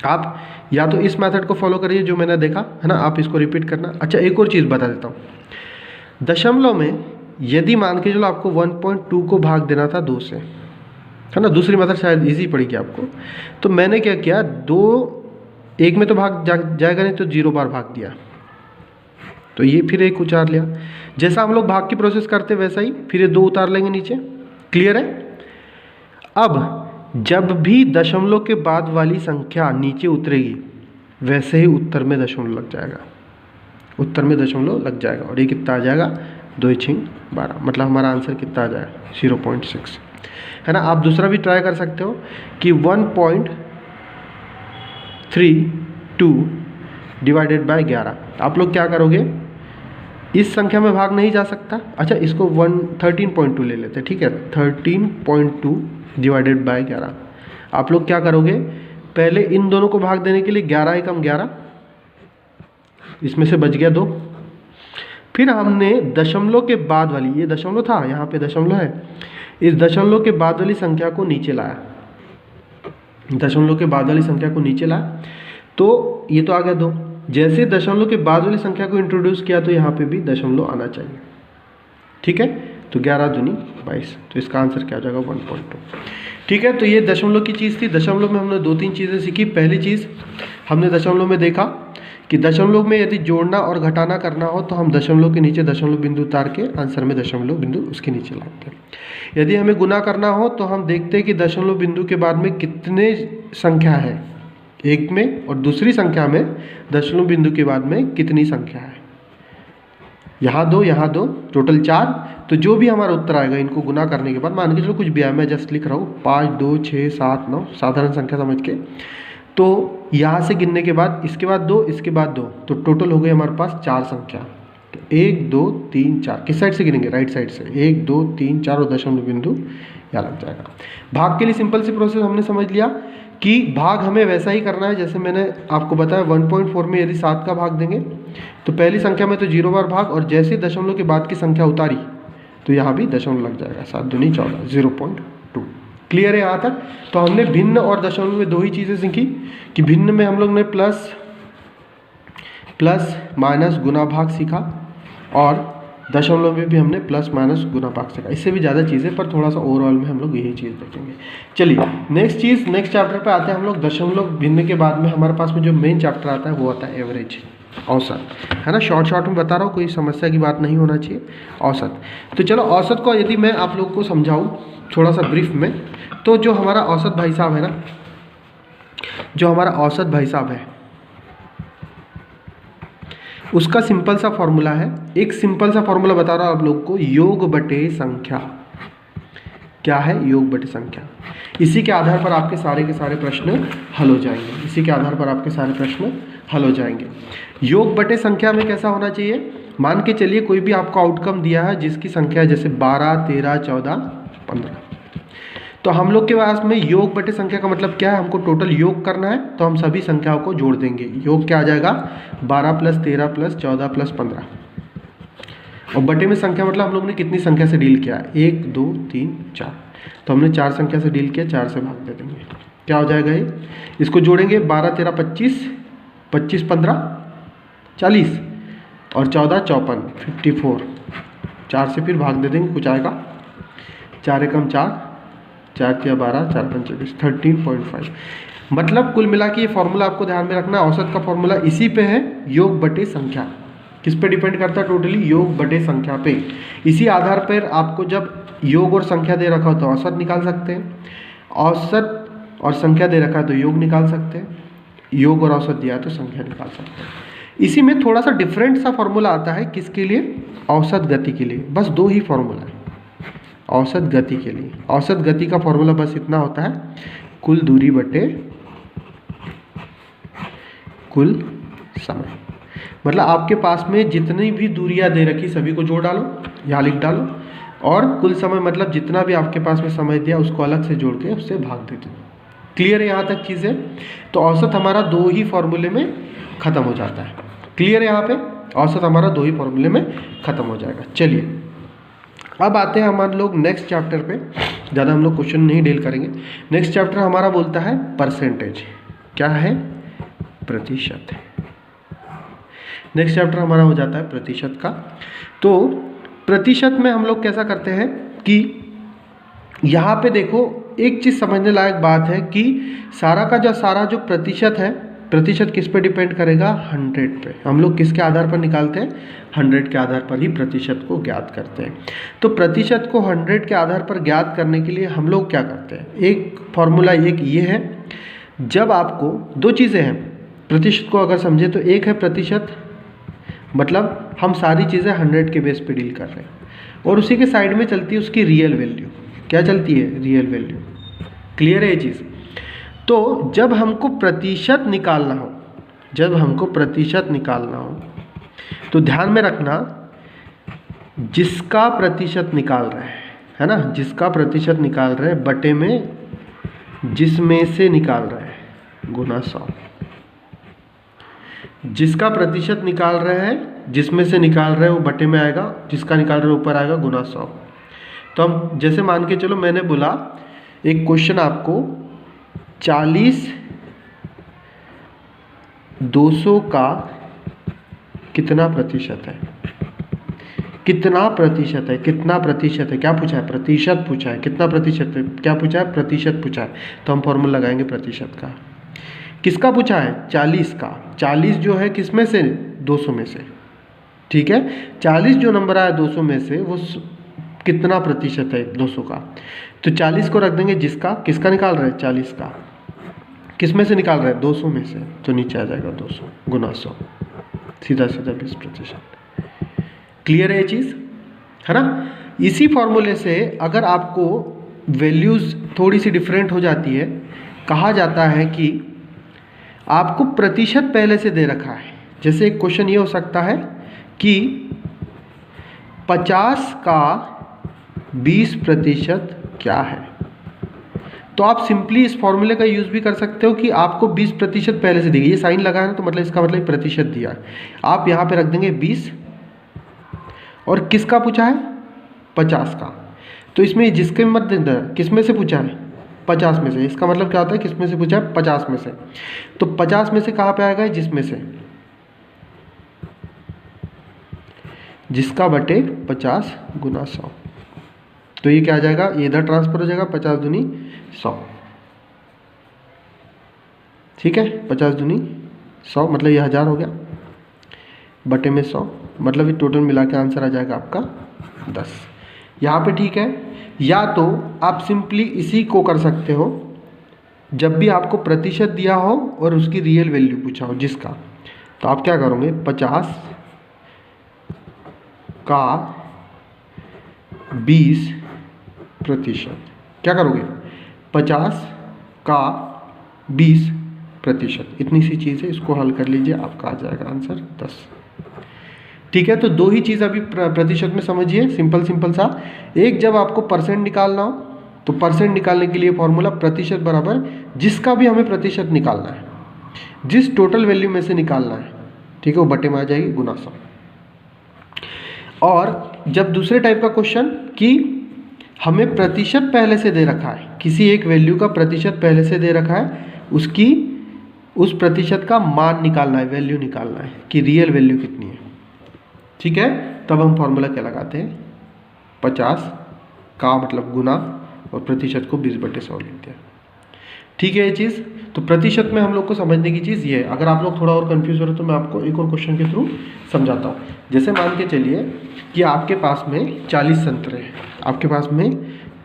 आप या तो इस मेथड को फॉलो करिए जो मैंने देखा है ना, आप इसको रिपीट करना। अच्छा, एक और चीज़ बता देता हूँ। दशमलव में यदि मान के चलो आपको 1.2 को भाग देना था 2 से, है ना, दूसरी मेथड शायद इजी पड़ेगी आपको, तो मैंने क्या किया? 1 में तो भाग जाएगा नहीं, तो 0 बार भाग दिया, तो ये फिर 1 उतार लिया। जैसा हम लोग भाग की प्रोसेस करते वैसा ही फिर ये 2 उतार लेंगे नीचे। क्लियर है? अब जब भी दशमलव के बाद वाली संख्या नीचे उतरेगी वैसे ही उत्तर में दशमलव लग जाएगा, उत्तर में दशमलव लग जाएगा, और ये कितना आ जाएगा? 2 छिंग 12। मतलब हमारा आंसर कितना आ जाएगा? 0.6, है ना। आप दूसरा भी ट्राई कर सकते हो कि 1.32 डिवाइडेड बाय 11। आप लोग क्या करोगे? इस संख्या में भाग नहीं जा सकता। अच्छा, इसको 13.2 ले लेते हैं, ठीक है। 13.2 डिवाइडेड बाय 11। आप लोग क्या करोगे, पहले इन दोनों को भाग देने के लिए 11 एकम 11, इसमें से बच गया 2। फिर हमने दशमलव के बाद वाली, ये दशमलव था, यहाँ पे दशमलव है, इस दशमलव के बाद वाली संख्या को नीचे लाया, दशमलव के बाद वाली संख्या को नीचे लाया, तो ये तो आ गया 2। जैसे दशमलव के बाद वाली संख्या को इंट्रोड्यूस किया तो यहाँ पे भी दशमलव आना चाहिए, ठीक है। तो 11 दूनी 22, तो इसका आंसर क्या हो जाएगा 1.2, ठीक है। तो ये दशमलव की चीज़ थी। दशमलव में हमने 2-3 चीज़ें सीखी। पहली चीज़ हमने दशमलव में देखा कि दशमलव में यदि जोड़ना और घटाना करना हो तो हम दशमलव के नीचे दशमलव बिंदु उतार के आंसर में दशमलव बिंदु उसके नीचे लाते हैं। यदि हमें गुना करना हो तो हम देखते हैं कि दशमलव बिंदु के बाद में कितने संख्या है, एक में, और दूसरी संख्या में दशमलव बिंदु के बाद में कितनी संख्या है, यहाँ 2 यहाँ 2, टोटल 4। तो जो भी हमारा उत्तर आएगा इनको गुना करने के बाद, मान के चलो कुछ भी है, मैं जस्ट लिख रहा हूँ 5, 2, 6, 7, 9, साधारण संख्या समझ के। तो यहाँ से गिनने के बाद इसके बाद 2, इसके बाद 2, तो टोटल हो गई हमारे पास 4 संख्या। तो 1, 2, 3, 4 किस साइड से गिनेंगे, राइट साइड से। 1, 2, 3, 4 और दशमलव बिंदु यहाँ लग जाएगा। भाग के लिए सिंपल सी प्रोसेस हमने समझ लिया कि भाग हमें वैसा ही करना है जैसे मैंने आपको बताया। 1.4 में यदि 7 का भाग देंगे तो पहली संख्या में तो 0 बार भाग, और जैसे दशमलव के बाद की संख्या उतारी तो यहाँ भी दशमलव लग जाएगा। 7 दूनी 14, 0.2। क्लियर है यहाँ तक। तो हमने भिन्न और दशमलव में 2 ही चीज़ें सीखी कि भिन्न में हम लोग ने प्लस माइनस गुना भाग सीखा, और दशमलव में भी हमने प्लस माइनस गुना भाग सीखा। इससे भी ज़्यादा चीज़ें, पर थोड़ा सा ओवरऑल में हम लोग यही चीज़ देखेंगे। चलिए नेक्स्ट चैप्टर पे आते हैं हम लोग। दशमलव भिन्न के बाद में हमारे पास में जो मेन चैप्टर आता है वो आता है एवरेज, औसत, है ना। शॉर्ट में बता रहा हूँ, कोई समस्या की बात नहीं होना चाहिए। औसत, तो चलो औसत को यदि मैं आप लोग को समझाऊँ थोड़ा सा ब्रीफ में, तो जो हमारा औसत भाई साहब है ना, जो हमारा औसत भाई साहब है उसका सिंपल सा फॉर्मूला है। एक सिंपल सा फॉर्मूला बता रहा हूँ आप लोग को, योग बटे संख्या। क्या है, योग बटे संख्या। इसी के आधार पर आपके सारे के सारे प्रश्न हल हो जाएंगे। इसी के आधार पर आपके सारे प्रश्न हल हो जाएंगे। योग बटे संख्या में कैसा होना चाहिए, मान के चलिए कोई भी आपको आउटकम दिया है जिसकी संख्या है जैसे 12, 13, 14, 15, तो हम लोग के पास में योग बटे संख्या का मतलब क्या है, हमको टोटल योग करना है, तो हम सभी संख्याओं को जोड़ देंगे। योग क्या आ जाएगा, 12 + 13 + 14 + 15, और बटे में संख्या मतलब हम लोग ने कितनी संख्या से डील किया, 1, 2, 3, 4, तो हमने 4 संख्या से डील किया, 4 से भाग दे देंगे। क्या हो जाएगा ये, इसको जोड़ेंगे, 12, 13, 25, 25, 15, 40, और 14, 54, 54, 4 से फिर भाग दे देंगे, कुछ आएगा, 4 एकम 4, 4 तिया 12, 4 पंचे 20, 13.5। मतलब कुल मिला के ये फॉर्मूला आपको ध्यान में रखना, औसत का फॉर्मूला इसी पे है, योग बटे संख्या। किस पे डिपेंड करता है, टोटली योग बटे संख्या पे। इसी आधार पर आपको जब योग और संख्या दे रखा हो तो औसत निकाल सकते हैं, औसत और संख्या दे रखा है तो योग निकाल सकते हैं, योग और औसत दिया है तो संख्या निकाल सकते हैं। इसी में थोड़ा सा डिफरेंट सा फॉर्मूला आता है, किसके लिए, औसत गति के लिए। बस 2 ही फॉर्मूला है औसत गति के लिए। औसत गति का फॉर्मूला बस इतना होता है, कुल दूरी बटे कुल समय। मतलब आपके पास में जितनी भी दूरियां दे रखी सभी को जोड़ डालो, यहाँ लिख डालो, और कुल समय मतलब जितना भी आपके पास में समय दिया उसको अलग से जोड़ के उससे भाग दे दो। क्लियर है यहाँ तक चीज़ें। तो औसत हमारा 2 ही फॉर्मूले में ख़त्म हो जाता है। क्लियर है यहाँ पे, औसत हमारा 2 ही फॉर्मूले में ख़त्म हो जाएगा। चलिए अब आते हैं हमारे लोग नेक्स्ट चैप्टर पे, ज़्यादा हम लोग क्वेश्चन नहीं डील करेंगे। नेक्स्ट चैप्टर हमारा बोलता है परसेंटेज। क्या है, प्रतिशत। नेक्स्ट चैप्टर हमारा हो जाता है प्रतिशत का। तो प्रतिशत में हम लोग कैसा करते हैं कि यहाँ पे देखो एक चीज़ समझने लायक बात है कि सारा जो प्रतिशत है, प्रतिशत किस पे डिपेंड करेगा, 100 पे। हम लोग किसके आधार पर निकालते हैं, 100 के आधार पर ही प्रतिशत को ज्ञात करते हैं। तो प्रतिशत को 100 के आधार पर ज्ञात करने के लिए हम लोग क्या करते हैं, एक फॉर्मूला एक ये है, जब आपको 2 चीज़ें हैं प्रतिशत को अगर समझे तो, एक है प्रतिशत मतलब हम सारी चीज़ें 100 के बेस पे डील कर रहे हैं, और उसी के साइड में चलती है उसकी रियल वैल्यू। क्या चलती है, रियल वैल्यू। क्लियर है ये चीज़। तो जब हमको प्रतिशत निकालना हो, तो ध्यान में रखना जिसका प्रतिशत निकाल रहे है ना, जिसका प्रतिशत निकाल रहे हैं बटे में जिसमें से निकाल रहे हैं गुना 100। जिसका प्रतिशत निकाल रहे हैं जिसमें से निकाल रहे हैं वो बटे में आएगा, जिसका निकाल रहे हैं ऊपर आएगा गुना 100। तो हम जैसे मान के चलो, मैंने बोला एक क्वेश्चन आपको 40 200 का कितना प्रतिशत है, कितना प्रतिशत है, कितना प्रतिशत है, क्या पूछा है, प्रतिशत पूछा है, कितना प्रतिशत है, क्या पूछा है, प्रतिशत पूछा है। तो हम फॉर्मूला लगाएंगे प्रतिशत का। किसका पूछा है, 40 का। 40 जो है किस में से, 200 में से, ठीक है। 40 जो नंबर आया 200 में से वो कितना प्रतिशत है 200 का। तो 40 को रख देंगे जिसका, किसका निकाल रहे हैं 40 का, किस में से निकाल रहे हैं 200 में से, तो नीचे आ जाएगा 200 गुना 100, सीधा सीधा 20%। क्लियर है ये चीज़, है ना। इसी फॉर्मूले से अगर आपको वैल्यूज़ थोड़ी सी डिफरेंट हो जाती है, कहा जाता है कि आपको प्रतिशत पहले से दे रखा है। जैसे एक क्वेश्चन ये हो सकता है कि 50 का 20% क्या है, तो आप सिंपली इस फॉर्मूले का यूज़ भी कर सकते हो कि आपको 20% पहले से दी गई, ये साइन लगा है ना, तो मतलब इसका मतलब प्रतिशत दिया है। आप यहाँ पे रख देंगे 20 और किसका पूछा है 50 का, तो इसमें जिसके मत देना है, किस में से पूछा है 50 में से। इसका मतलब क्या होता है, किस में से पूछा है 50 में से। तो 50 में से कहाँ पे आएगा, जिसमें से, जिसका बटे 50 गुना 100। तो ये क्या आ जाएगा, ये इधर ट्रांसफर हो जाएगा, 50 दूनी 100, ठीक है। 50 दूनी 100 मतलब ये 1000 हो गया, बटे में 100 मतलब ये टोटल मिला के आंसर आ जाएगा आपका 10। यहाँ पे ठीक है। या तो आप सिंपली इसी को कर सकते हो, जब भी आपको प्रतिशत दिया हो और उसकी रियल वैल्यू पूछा हो जिसका, तो आप क्या करोगे, 50 का 20%, क्या करोगे 50 का 20%, इतनी सी चीज़ है, इसको हल कर लीजिए, आपका आ जाएगा आंसर 10। ठीक है। तो दो ही चीज़ अभी प्रतिशत में समझिए, सिंपल सिंपल सा। एक, जब आपको परसेंट निकालना हो तो परसेंट निकालने के लिए फॉर्मूला प्रतिशत बराबर जिसका भी हमें प्रतिशत निकालना है, जिस टोटल वैल्यू में से निकालना है, ठीक है, वो बटे में आ जाएगी गुना 100। और जब दूसरे टाइप का क्वेश्चन कि हमें प्रतिशत पहले से दे रखा है, किसी एक वैल्यू का प्रतिशत पहले से दे रखा है, उसकी उस प्रतिशत का मान निकालना है, वैल्यू निकालना है कि रियल वैल्यू कितनी है, ठीक है। तब हम फॉर्मूला क्या लगाते हैं, 50 का मतलब गुना और प्रतिशत को 20/100 लिखते हैं, ठीक है ये चीज़। तो प्रतिशत में हम लोग को समझने की चीज़ ये है। अगर आप लोग थोड़ा और कंफ्यूज हो रहे हो तो मैं आपको एक और क्वेश्चन के थ्रू समझाता हूँ। जैसे मान के चलिए कि आपके पास में 40 संतरे हैं, आपके पास में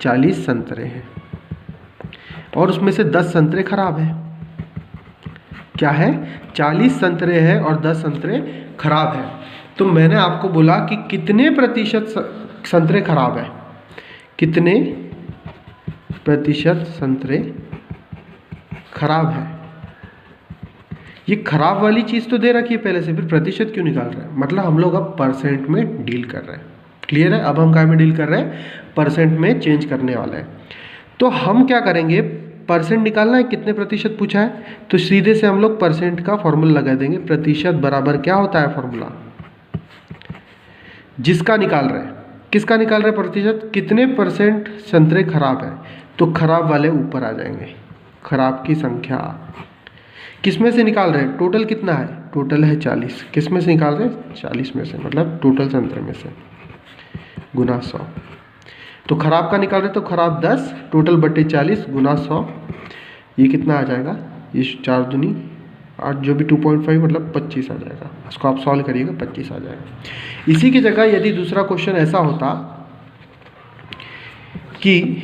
40 संतरे हैं और उसमें से 10 संतरे खराब हैं। क्या है, 40 संतरे हैं और 10 संतरे खराब हैं। तो मैंने आपको बोला कि कितने प्रतिशत संतरे खराब है, कितने प्रतिशत संतरे खराब है। ये खराब वाली चीज़ तो दे रखी है पहले से, फिर प्रतिशत क्यों निकाल रहे हैं, मतलब हम लोग अब परसेंट में डील कर रहे हैं। क्लियर है। अब हम क्या में डील कर रहे हैं, परसेंट में चेंज करने वाले हैं। तो हम क्या करेंगे, परसेंट निकालना है, कितने प्रतिशत पूछा है, तो सीधे से हम लोग परसेंट का फॉर्मूला लगा देंगे। प्रतिशत बराबर क्या होता है फॉर्मूला, जिसका निकाल रहे हैं, किसका निकाल रहे हैं प्रतिशत, कितने परसेंट संतरे खराब है, तो खराब वाले ऊपर आ जाएंगे, खराब की संख्या। किस में से निकाल रहे हैं, टोटल कितना है, टोटल है 40, किस में से निकाल रहे हैं 40 में से, मतलब टोटल संतरे में से, गुना 100। तो खराब का निकाल रहे तो खराब 10, टोटल बटे 40 गुना 100, ये कितना आ जाएगा, ये 4 दूनी 8, जो भी 2.5 मतलब 25 आ जाएगा। इसको आप सॉल्व करिएगा, 25 आ जाएगा। इसी की जगह यदि दूसरा क्वेश्चन ऐसा होता कि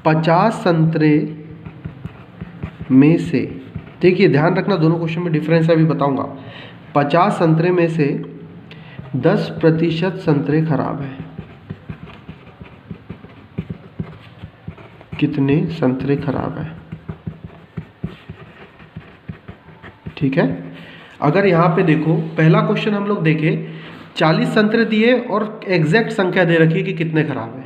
50 संतरे में से, देखिए ध्यान रखना दोनों क्वेश्चन में डिफरेंस अभी बताऊंगा। 50 संतरे में से 10% संतरे खराब है, कितने संतरे खराब है, ठीक है। अगर यहाँ पे देखो, पहला क्वेश्चन हम लोग देखें, 40 संतरे दिए और एग्जैक्ट संख्या दे रखी है कि कितने खराब है।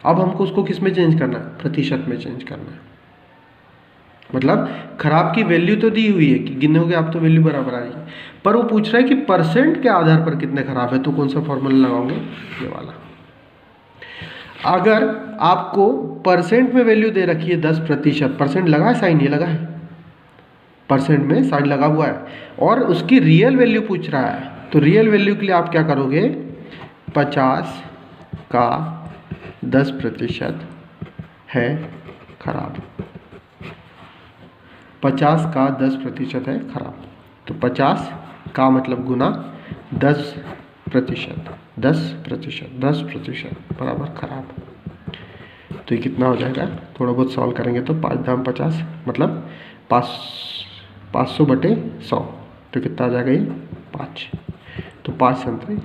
अब हमको उसको किस में चेंज करना है, प्रतिशत में चेंज करना है। मतलब खराब की वैल्यू तो दी हुई है कि गिनोगे आप तो वैल्यू बराबर आ रही है, पर वो पूछ रहा है कि परसेंट के आधार पर कितने खराब है। तो कौन सा फॉर्मूला लगाओगे, ये वाला। अगर आपको परसेंट में वैल्यू दे रखी है 10%, परसेंट लगा है साइन, ये लगा है, परसेंट में साइन लगा हुआ है, और उसकी रियल वैल्यू पूछ रहा है, तो रियल वैल्यू के लिए आप क्या करोगे, 50 का 10% है खराब, 50 का 10% है खराब। तो 50 का मतलब गुना 10%, 10% बराबर खराब। तो ये कितना हो जाएगा, थोड़ा बहुत सॉल्व करेंगे तो 5 दाम 50 मतलब 500/100, तो कितना आ जाएगा ये 5। तो 5 संतरे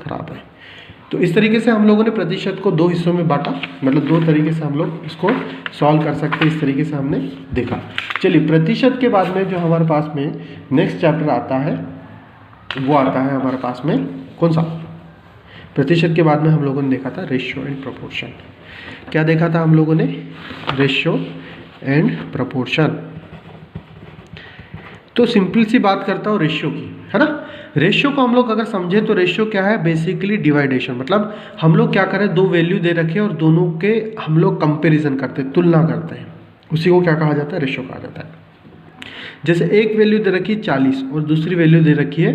खराब है। तो इस तरीके से हम लोगों ने प्रतिशत को 2 हिस्सों में बांटा, मतलब 2 तरीके से हम लोग इसको सॉल्व कर सकते हैं। इस तरीके से हमने देखा। चलिए, प्रतिशत के बाद में जो हमारे पास में नेक्स्ट चैप्टर आता है वो आता है हमारे पास में कौन सा, प्रतिशत के बाद में हम लोगों ने देखा था रेशियो एंड प्रोपोर्शन। क्या देखा था हम लोगों ने, रेशियो एंड प्रोपोर्शन। तो सिंपल सी बात करता हूँ रेशियो की, है ना। रेशियो को हम लोग अगर समझे तो रेशियो क्या है, बेसिकली डिवाइडेशन। मतलब हम लोग क्या करें, 2 वैल्यू दे रखे और दोनों के हम लोग कंपेरिजन करते हैं, तुलना करते हैं, उसी को क्या कहा जाता है, रेशियो कहा जाता है। जैसे एक वैल्यू दे रखी है 40 और दूसरी वैल्यू दे रखी है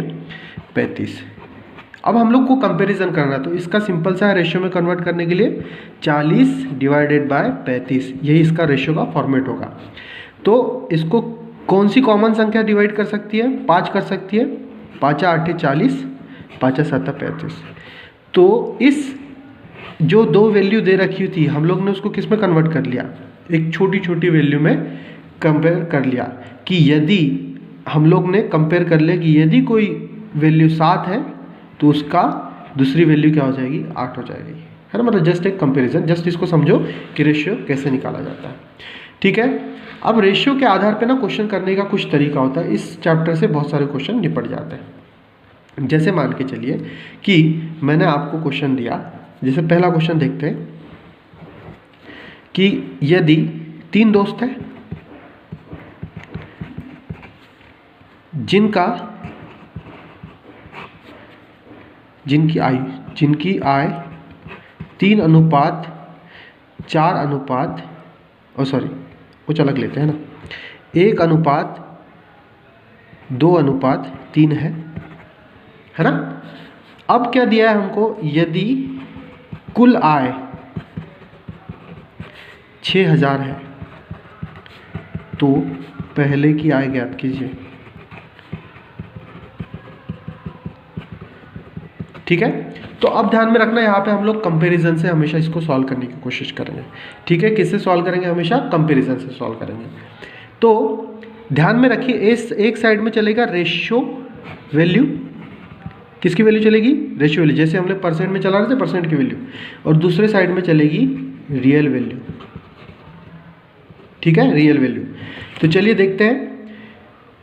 35। अब हम लोग को कंपैरिजन करना है, तो इसका सिंपल सा रेशियो में कन्वर्ट करने के लिए 40 डिवाइडेड बाय 35, यही इसका रेशियो का फॉर्मेट होगा। तो इसको कौन सी कॉमन संख्या डिवाइड कर सकती है, 5 कर सकती है, 5 8 40, 5 7 35। तो इस जो 2 वैल्यू दे रखी थी हम लोग ने उसको किस में कन्वर्ट कर लिया, एक छोटी छोटी वैल्यू में कंपेयर कर लिया। कि यदि हम लोग ने कंपेयर कर लिया कि यदि कोई वैल्यू 7 है तो उसका दूसरी वैल्यू क्या हो जाएगी, 8 हो जाएगी, है ना। मतलब जस्ट एक कंपैरिजन, जस्ट इसको समझो कि रेशियो कैसे निकाला जाता है, ठीक है। अब रेशियो के आधार पे ना क्वेश्चन करने का कुछ तरीका होता है। इस चैप्टर से बहुत सारे क्वेश्चन निपट जाते हैं। जैसे मान के चलिए कि मैंने आपको क्वेश्चन दिया, जैसे पहला क्वेश्चन देखते हैं कि यदि 3 दोस्त हैं जिनकी आय 3:4 कुछ अलग लेते हैं ना, 1:2:3 है ना। अब क्या दिया है हमको, यदि कुल आय 6000 है तो पहले की आय ज्ञात कीजिए, ठीक है। तो अब ध्यान में रखना, यहाँ पे हम लोग कंपैरिजन से हमेशा इसको सॉल्व करने की कोशिश करेंगे, ठीक है। किससे सॉल्व करेंगे, हमेशा कंपैरिजन से सॉल्व करेंगे। तो ध्यान में रखिए, इस एक साइड में चलेगा रेशियो वैल्यू, किसकी वैल्यू चलेगी, रेशियो वैल्यू, जैसे हमने परसेंट में चला रहे थे परसेंट की वैल्यू, और दूसरे साइड में चलेगी रियल वैल्यू, ठीक है, रियल वैल्यू। तो चलिए देखते हैं।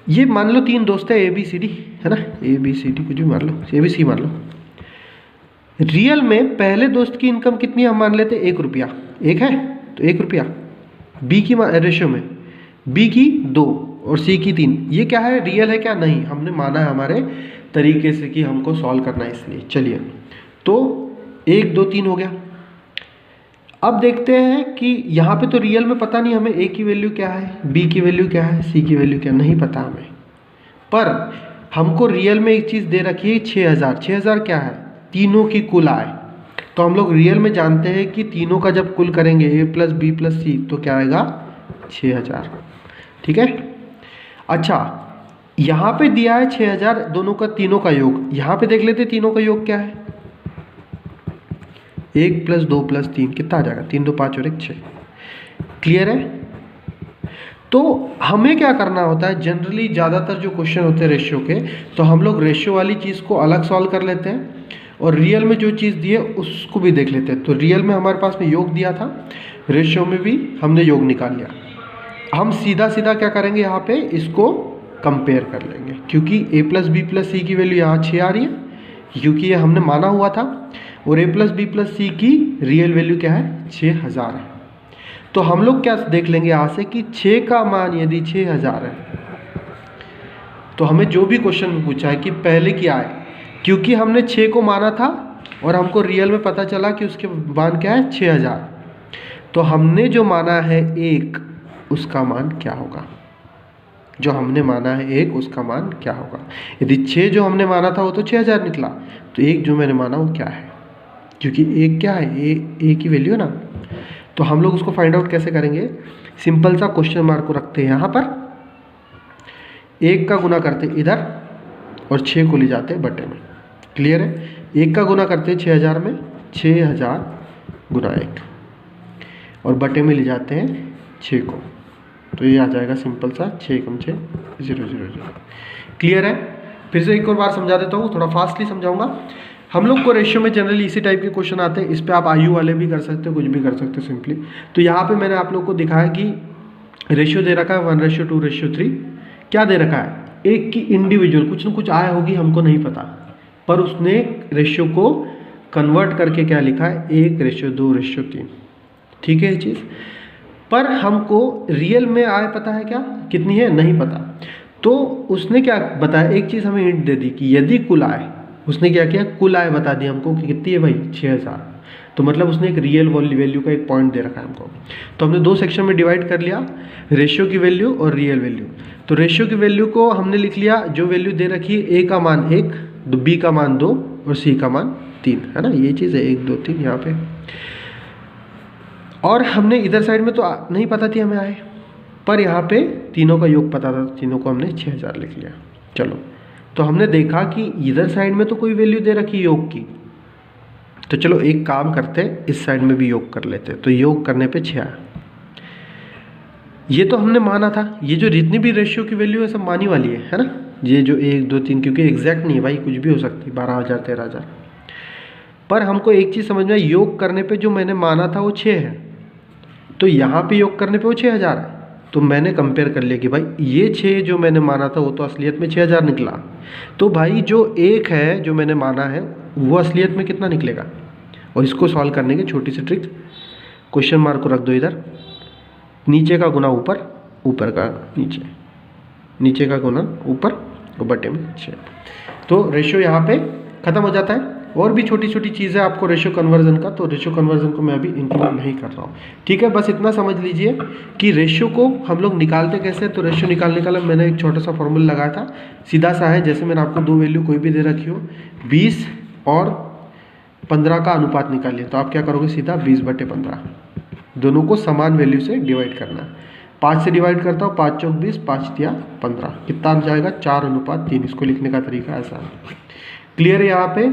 ये मान लो 3 दोस्त है ABCD, है ना, ABCD कुछ भी मान लो, ABC मान लो। रियल में पहले दोस्त की इनकम कितनी हम मान लेते हैं, 1 रुपया, 1 है तो 1 रुपया। बी की रेशियो में बी की 2 और सी की 3, ये क्या है, रियल है क्या, नहीं, हमने माना है हमारे तरीके से कि हमको सॉल्व करना है, इसलिए चलिए। तो 1 2 3 हो गया। अब देखते हैं कि यहाँ पे तो रियल में पता नहीं हमें, A की वैल्यू क्या है, B की वैल्यू क्या है, C की वैल्यू क्या, नहीं पता हमें। पर हमको रियल में एक चीज़ दे रखी है 6000, 6000 क्या है, तीनों की कुल आय। तो हम लोग रियल में जानते हैं कि तीनों का जब कुल करेंगे A + B + C तो क्या आएगा, 6000, ठीक है। अच्छा, यहाँ पे दिया है 6000, दोनों का तीनों का योग, यहाँ पे देख लेते तीनों का योग क्या है, 1 + 2 + 3 कितना आ जाएगा, 3 2 5 और 1 6, क्लियर है। तो हमें क्या करना होता है, जनरली ज़्यादातर जो क्वेश्चन होते हैं रेशियो के, तो हम लोग रेशियो वाली चीज़ को अलग सॉल्व कर लेते हैं और रियल में जो चीज़ दी है उसको भी देख लेते हैं। तो रियल में हमारे पास में योग दिया था, रेशियो में भी हमने योग निकाल लिया। हम सीधा सीधा क्या करेंगे, यहाँ पे इसको कंपेयर कर लेंगे, क्योंकि A + B + C की वैल्यू यहाँ 6 आ रही है, क्योंकि ये हमने माना हुआ था और a प्लस बी प्लस सी की रियल वैल्यू क्या है 6000 है। तो हम लोग क्या देख लेंगे यहाँ से कि 6 का मान यदि 6000 है तो हमें जो भी क्वेश्चन में पूछा है कि पहले क्या है, क्योंकि हमने 6 को माना था और हमको रियल में पता चला कि उसके मान क्या है 6000, तो हमने जो माना है 1 उसका मान क्या होगा, जो हमने माना है 1 उसका मान क्या होगा। यदि 6 जो हमने माना था वो तो 6000 निकला, तो 1 जो मैंने माना वो क्या है, क्योंकि 1 क्या है ए की वैल्यू है ना। तो हम लोग उसको फाइंड आउट कैसे करेंगे, सिंपल सा क्वेश्चन मार्क को रखते हैं यहाँ पर, 1 का गुना करते इधर और 6 को ले जाते हैं बटे में। क्लियर है, 1 का गुना करते हैं 6000 में, 6000 गुना 1 और बटे में ले जाते हैं 6 को, तो ये आ जाएगा सिंपल सा 6 कम 6 0 0 0। क्लियर है, फिर से एक और बार समझा देता हूँ, थोड़ा फास्टली समझाऊंगा। हम लोग को रेशियो में जनरली इसी टाइप के क्वेश्चन आते हैं, इस पे आप आयु वाले भी कर सकते हो, कुछ भी कर सकते हो सिंपली। तो यहाँ पे मैंने आप लोग को दिखाया कि रेशियो दे रखा है 1:2:3, क्या दे रखा है, एक की इंडिविजुअल कुछ ना कुछ आया होगी, हमको नहीं पता, पर उसने रेशियो को कन्वर्ट करके क्या लिखा है 1:2:3। ठीक है ये चीज़, पर हमको रियल में आय पता है क्या कितनी है, नहीं पता। तो उसने क्या बताया, एक चीज़ हमें हिंट दे दी कि यदि कुल आय, उसने क्या किया कुल आय बता दी हमको कि कितनी है भाई 6000, तो मतलब उसने एक रियल वैल्यू का एक पॉइंट दे रखा है हमको। तो हमने 2 सेक्शन में डिवाइड कर लिया, रेशियो की वैल्यू और रियल वैल्यू। तो रेशियो की वैल्यू को हमने लिख लिया, जो वैल्यू दे रखी है ए का मान 1, बी का मान 2 और सी का मान 3, है ना, ये चीज़ है 1 2 3 यहाँ पे। और हमने इधर साइड में तो नहीं पता थी हमें आए, पर यहाँ पे तीनों का योग पता था, तीनों को हमने 6000 लिख लिया। चलो, तो हमने देखा कि इधर साइड में तो कोई वैल्यू दे रखी योग की, तो चलो एक काम करते, इस साइड में भी योग कर लेते। तो योग करने पे 6 आया, ये तो हमने माना था, ये जो जितनी भी रेशियो की वैल्यू है सब मानी वाली है ना, ये जो 1 2 3, क्योंकि एग्जैक्ट नहीं है भाई, कुछ भी हो सकती है 12000 13000। पर हमको एक चीज़ समझ में, योग करने पे जो मैंने माना था वो 6 है, तो यहाँ पे योग करने पे वो 6000 है। तो मैंने कंपेयर कर लिया कि भाई ये 6 जो मैंने माना था वो तो असलियत में 6000 निकला, तो भाई जो 1 है जो मैंने माना है वो असलियत में कितना निकलेगा। और इसको सॉल्व करने की छोटी सी ट्रिक, क्वेश्चन मार्क को रख दो इधर, नीचे का गुना ऊपर, ऊपर का नीचे, नीचे का गुना ऊपर और बटे में 6, तो रेशियो यहाँ पे ख़त्म हो जाता है। और भी छोटी छोटी चीज़ें आपको रेशियो कन्वर्जन का, तो रेशियो कन्वर्जन को मैं अभी इंक्लूड नहीं कर रहा हूँ। ठीक है, बस इतना समझ लीजिए कि रेशियो को हम लोग निकालते कैसे। तो रेशियो निकालने का मैंने एक छोटा सा फॉर्मूला लगाया था, सीधा सा है, जैसे मैंने आपको 2 वैल्यू कोई भी दे रखी हो, 20 और 15 का अनुपात निकालिए, तो आप क्या करोगे, सीधा 20/15, दोनों को समान वैल्यू से डिवाइड करना है। 5 से डिवाइड करता हूँ, 5 चौक 20, 5 तिया 15, कितना आ जाएगा 4:3। इसको लिखने का तरीका ऐसा है। क्लियर है यहाँ पे।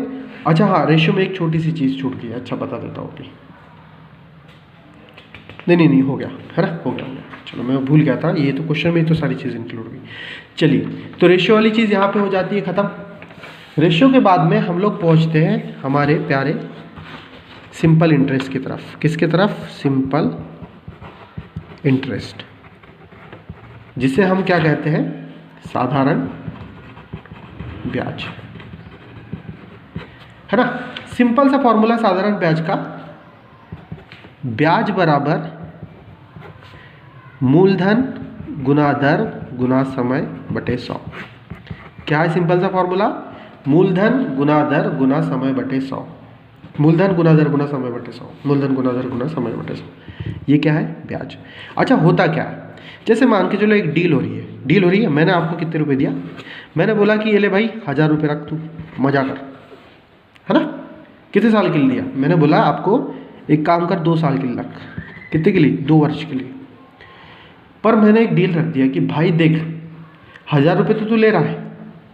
अच्छा हाँ, रेशियो में एक छोटी सी चीज़ छूट गई, अच्छा बता देता हूँ अभी। नहीं हो गया है ना, हो गया। चलो मैं भूल गया था, ये तो क्वेश्चन में ही तो सारी चीज़ इंक्लूड हुई। चलिए, तो रेशियो वाली चीज़ यहाँ पे हो जाती है ख़त्म। रेशियो के बाद में हम लोग पहुँचते हैं हमारे प्यारे सिंपल इंटरेस्ट की तरफ। किसकी तरफ, सिंपल इंटरेस्ट, जिसे हम क्या कहते हैं, साधारण ब्याज, है ना। सिंपल सा फॉर्मूला साधारण ब्याज का, ब्याज बराबर मूलधन गुना दर गुना समय बटे 100। क्या है सिंपल सा फॉर्मूला, मूलधन गुना दर गुना समय बटे 100, मूलधन गुना दर गुना समय बटे 100, मूलधन गुना दर गुना समय बटे 100। ये क्या है, ब्याज। अच्छा, होता क्या है, जैसे मान के चलो एक डील हो रही है, मैंने आपको कितने रुपए दिया, मैंने बोला कि ये ले भाई 1000 रुपये रख, तू मजा कर, है ना। कितने साल के लिए दिया, मैंने बोला आपको एक काम कर 2 साल के लिए रख, कितने के लिए, 2 वर्ष के लिए। पर मैंने एक डील रख दिया कि भाई देख 1000 रुपये तो तू ले रहा है,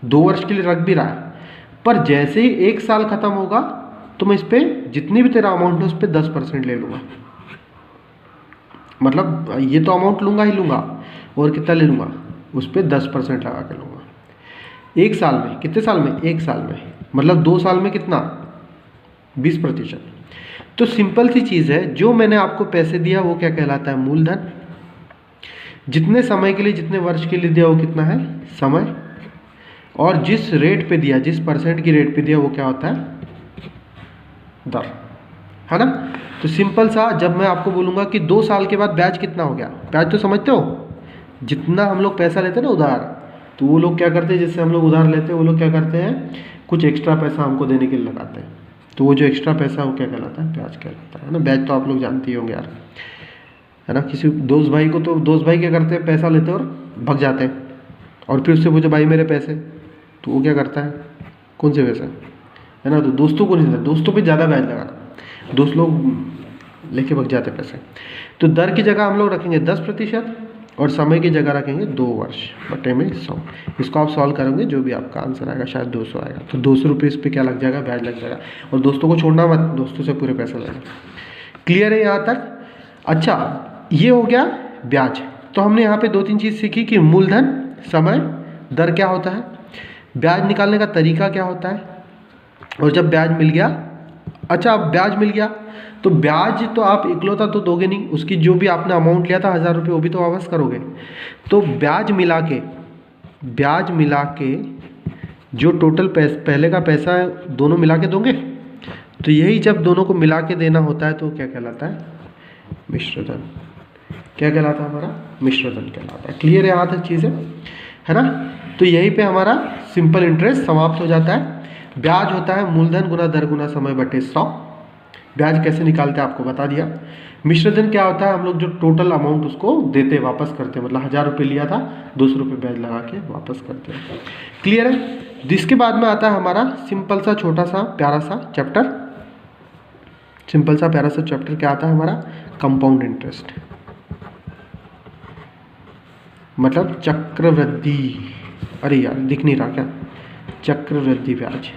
2 वर्ष के लिए रख भी रहा है, पर जैसे ही 1 साल खत्म होगा तो मैं इस पर जितनी भी तेरा अमाउंट है उस पर 10% ले लूँगा। मतलब ये तो अमाउंट लूँगा ही लूँगा, और कितना ले लूँगा, उस पर 10% लगा के लूँगा। 1 साल में, कितने साल में, 1 साल में, मतलब 2 साल में कितना, 20%। तो सिंपल सी चीज़ है, जो मैंने आपको पैसे दिया वो क्या कहलाता है, मूलधन। जितने समय के लिए, जितने वर्ष के लिए दिया वो कितना है, समय। और जिस रेट पे दिया, जिस परसेंट की रेट पे दिया, वो क्या होता है? दर, है ना। तो सिंपल सा, जब मैं आपको बोलूँगा कि 2 साल के बाद ब्याज कितना हो गया, ब्याज तो समझते हो, जितना हम लोग पैसा लेते हैं ना उधार, तो वो लोग क्या करते हैं, जिससे हम लोग उधार लेते हैं, वो लोग क्या करते हैं, कुछ एक्स्ट्रा पैसा हमको देने के लिए लगाते हैं। तो वो जो एक्स्ट्रा पैसा है वो क्या कहलाता है? ब्याज कहलाता है ना। ब्याज तो आप लोग जानते ही होंगे यार, है ना। किसी दोस्त भाई को, तो दोस्त भाई क्या करते हैं, पैसा लेते हैं और भग जाते हैं, और फिर उससे पूछो भाई मेरे पैसे, तो वो क्या करता है, कौन से पैसे, है ना। तो दोस्तों को नहीं देता, दोस्तों पे ज़्यादा ब्याज लगाना, दोस्त लोग लेके भग जाते पैसे। तो दर की जगह हम लोग रखेंगे 10% और समय की जगह रखेंगे 2 वर्ष बटे में 100। इसको आप सॉल्व करोगे, जो भी आपका आंसर आएगा, शायद 200 आएगा। तो 200 रुपये इस पर क्या लग जाएगा? ब्याज लग जाएगा। और दोस्तों को छोड़ना मत, दोस्तों से पूरे पैसे लेना। क्लियर है यहाँ तक? अच्छा, ये हो गया ब्याज। तो हमने यहाँ पे 2-3 चीज़ सीखी कि मूलधन, समय, दर क्या होता है, ब्याज निकालने का तरीका क्या होता है, और जब ब्याज मिल गया, अच्छा अब ब्याज मिल गया तो ब्याज तो आप इकलौता तो दोगे नहीं, उसकी जो भी आपने अमाउंट लिया था 1000 रुपये, वो भी तो वापस करोगे। तो ब्याज मिला के जो टोटल पहले का पैसा है, दोनों मिला के दोगे। तो यही जब दोनों को मिला के देना होता है तो क्या कहलाता है? मिश्रधन। क्या कहलाता है हमारा? मिश्रधन कहलाता है। क्लियर है यहाँ तक चीज़ें, है ना। तो यहीं पे हमारा सिंपल इंटरेस्ट समाप्त हो जाता है। ब्याज होता है मूलधन गुना दर गुना समय बटे 100। ब्याज कैसे निकालते हैं आपको बता दिया। मिश्रधन क्या होता है? हम लोग जो टोटल अमाउंट उसको देते, वापस करते हैं, मतलब 1000 रुपये लिया था, 200 रुपये ब्याज लगा के वापस करते हैं। क्लियर है। जिसके बाद में आता है हमारा सिंपल सा छोटा सा प्यारा सा चैप्टर। सिंपल सा प्यारा सा चैप्टर क्या आता है हमारा? कंपाउंड इंटरेस्ट, मतलब चक्रवृद्धि। अरे यार दिख नहीं रहा क्या? चक्रवृद्धि ब्याज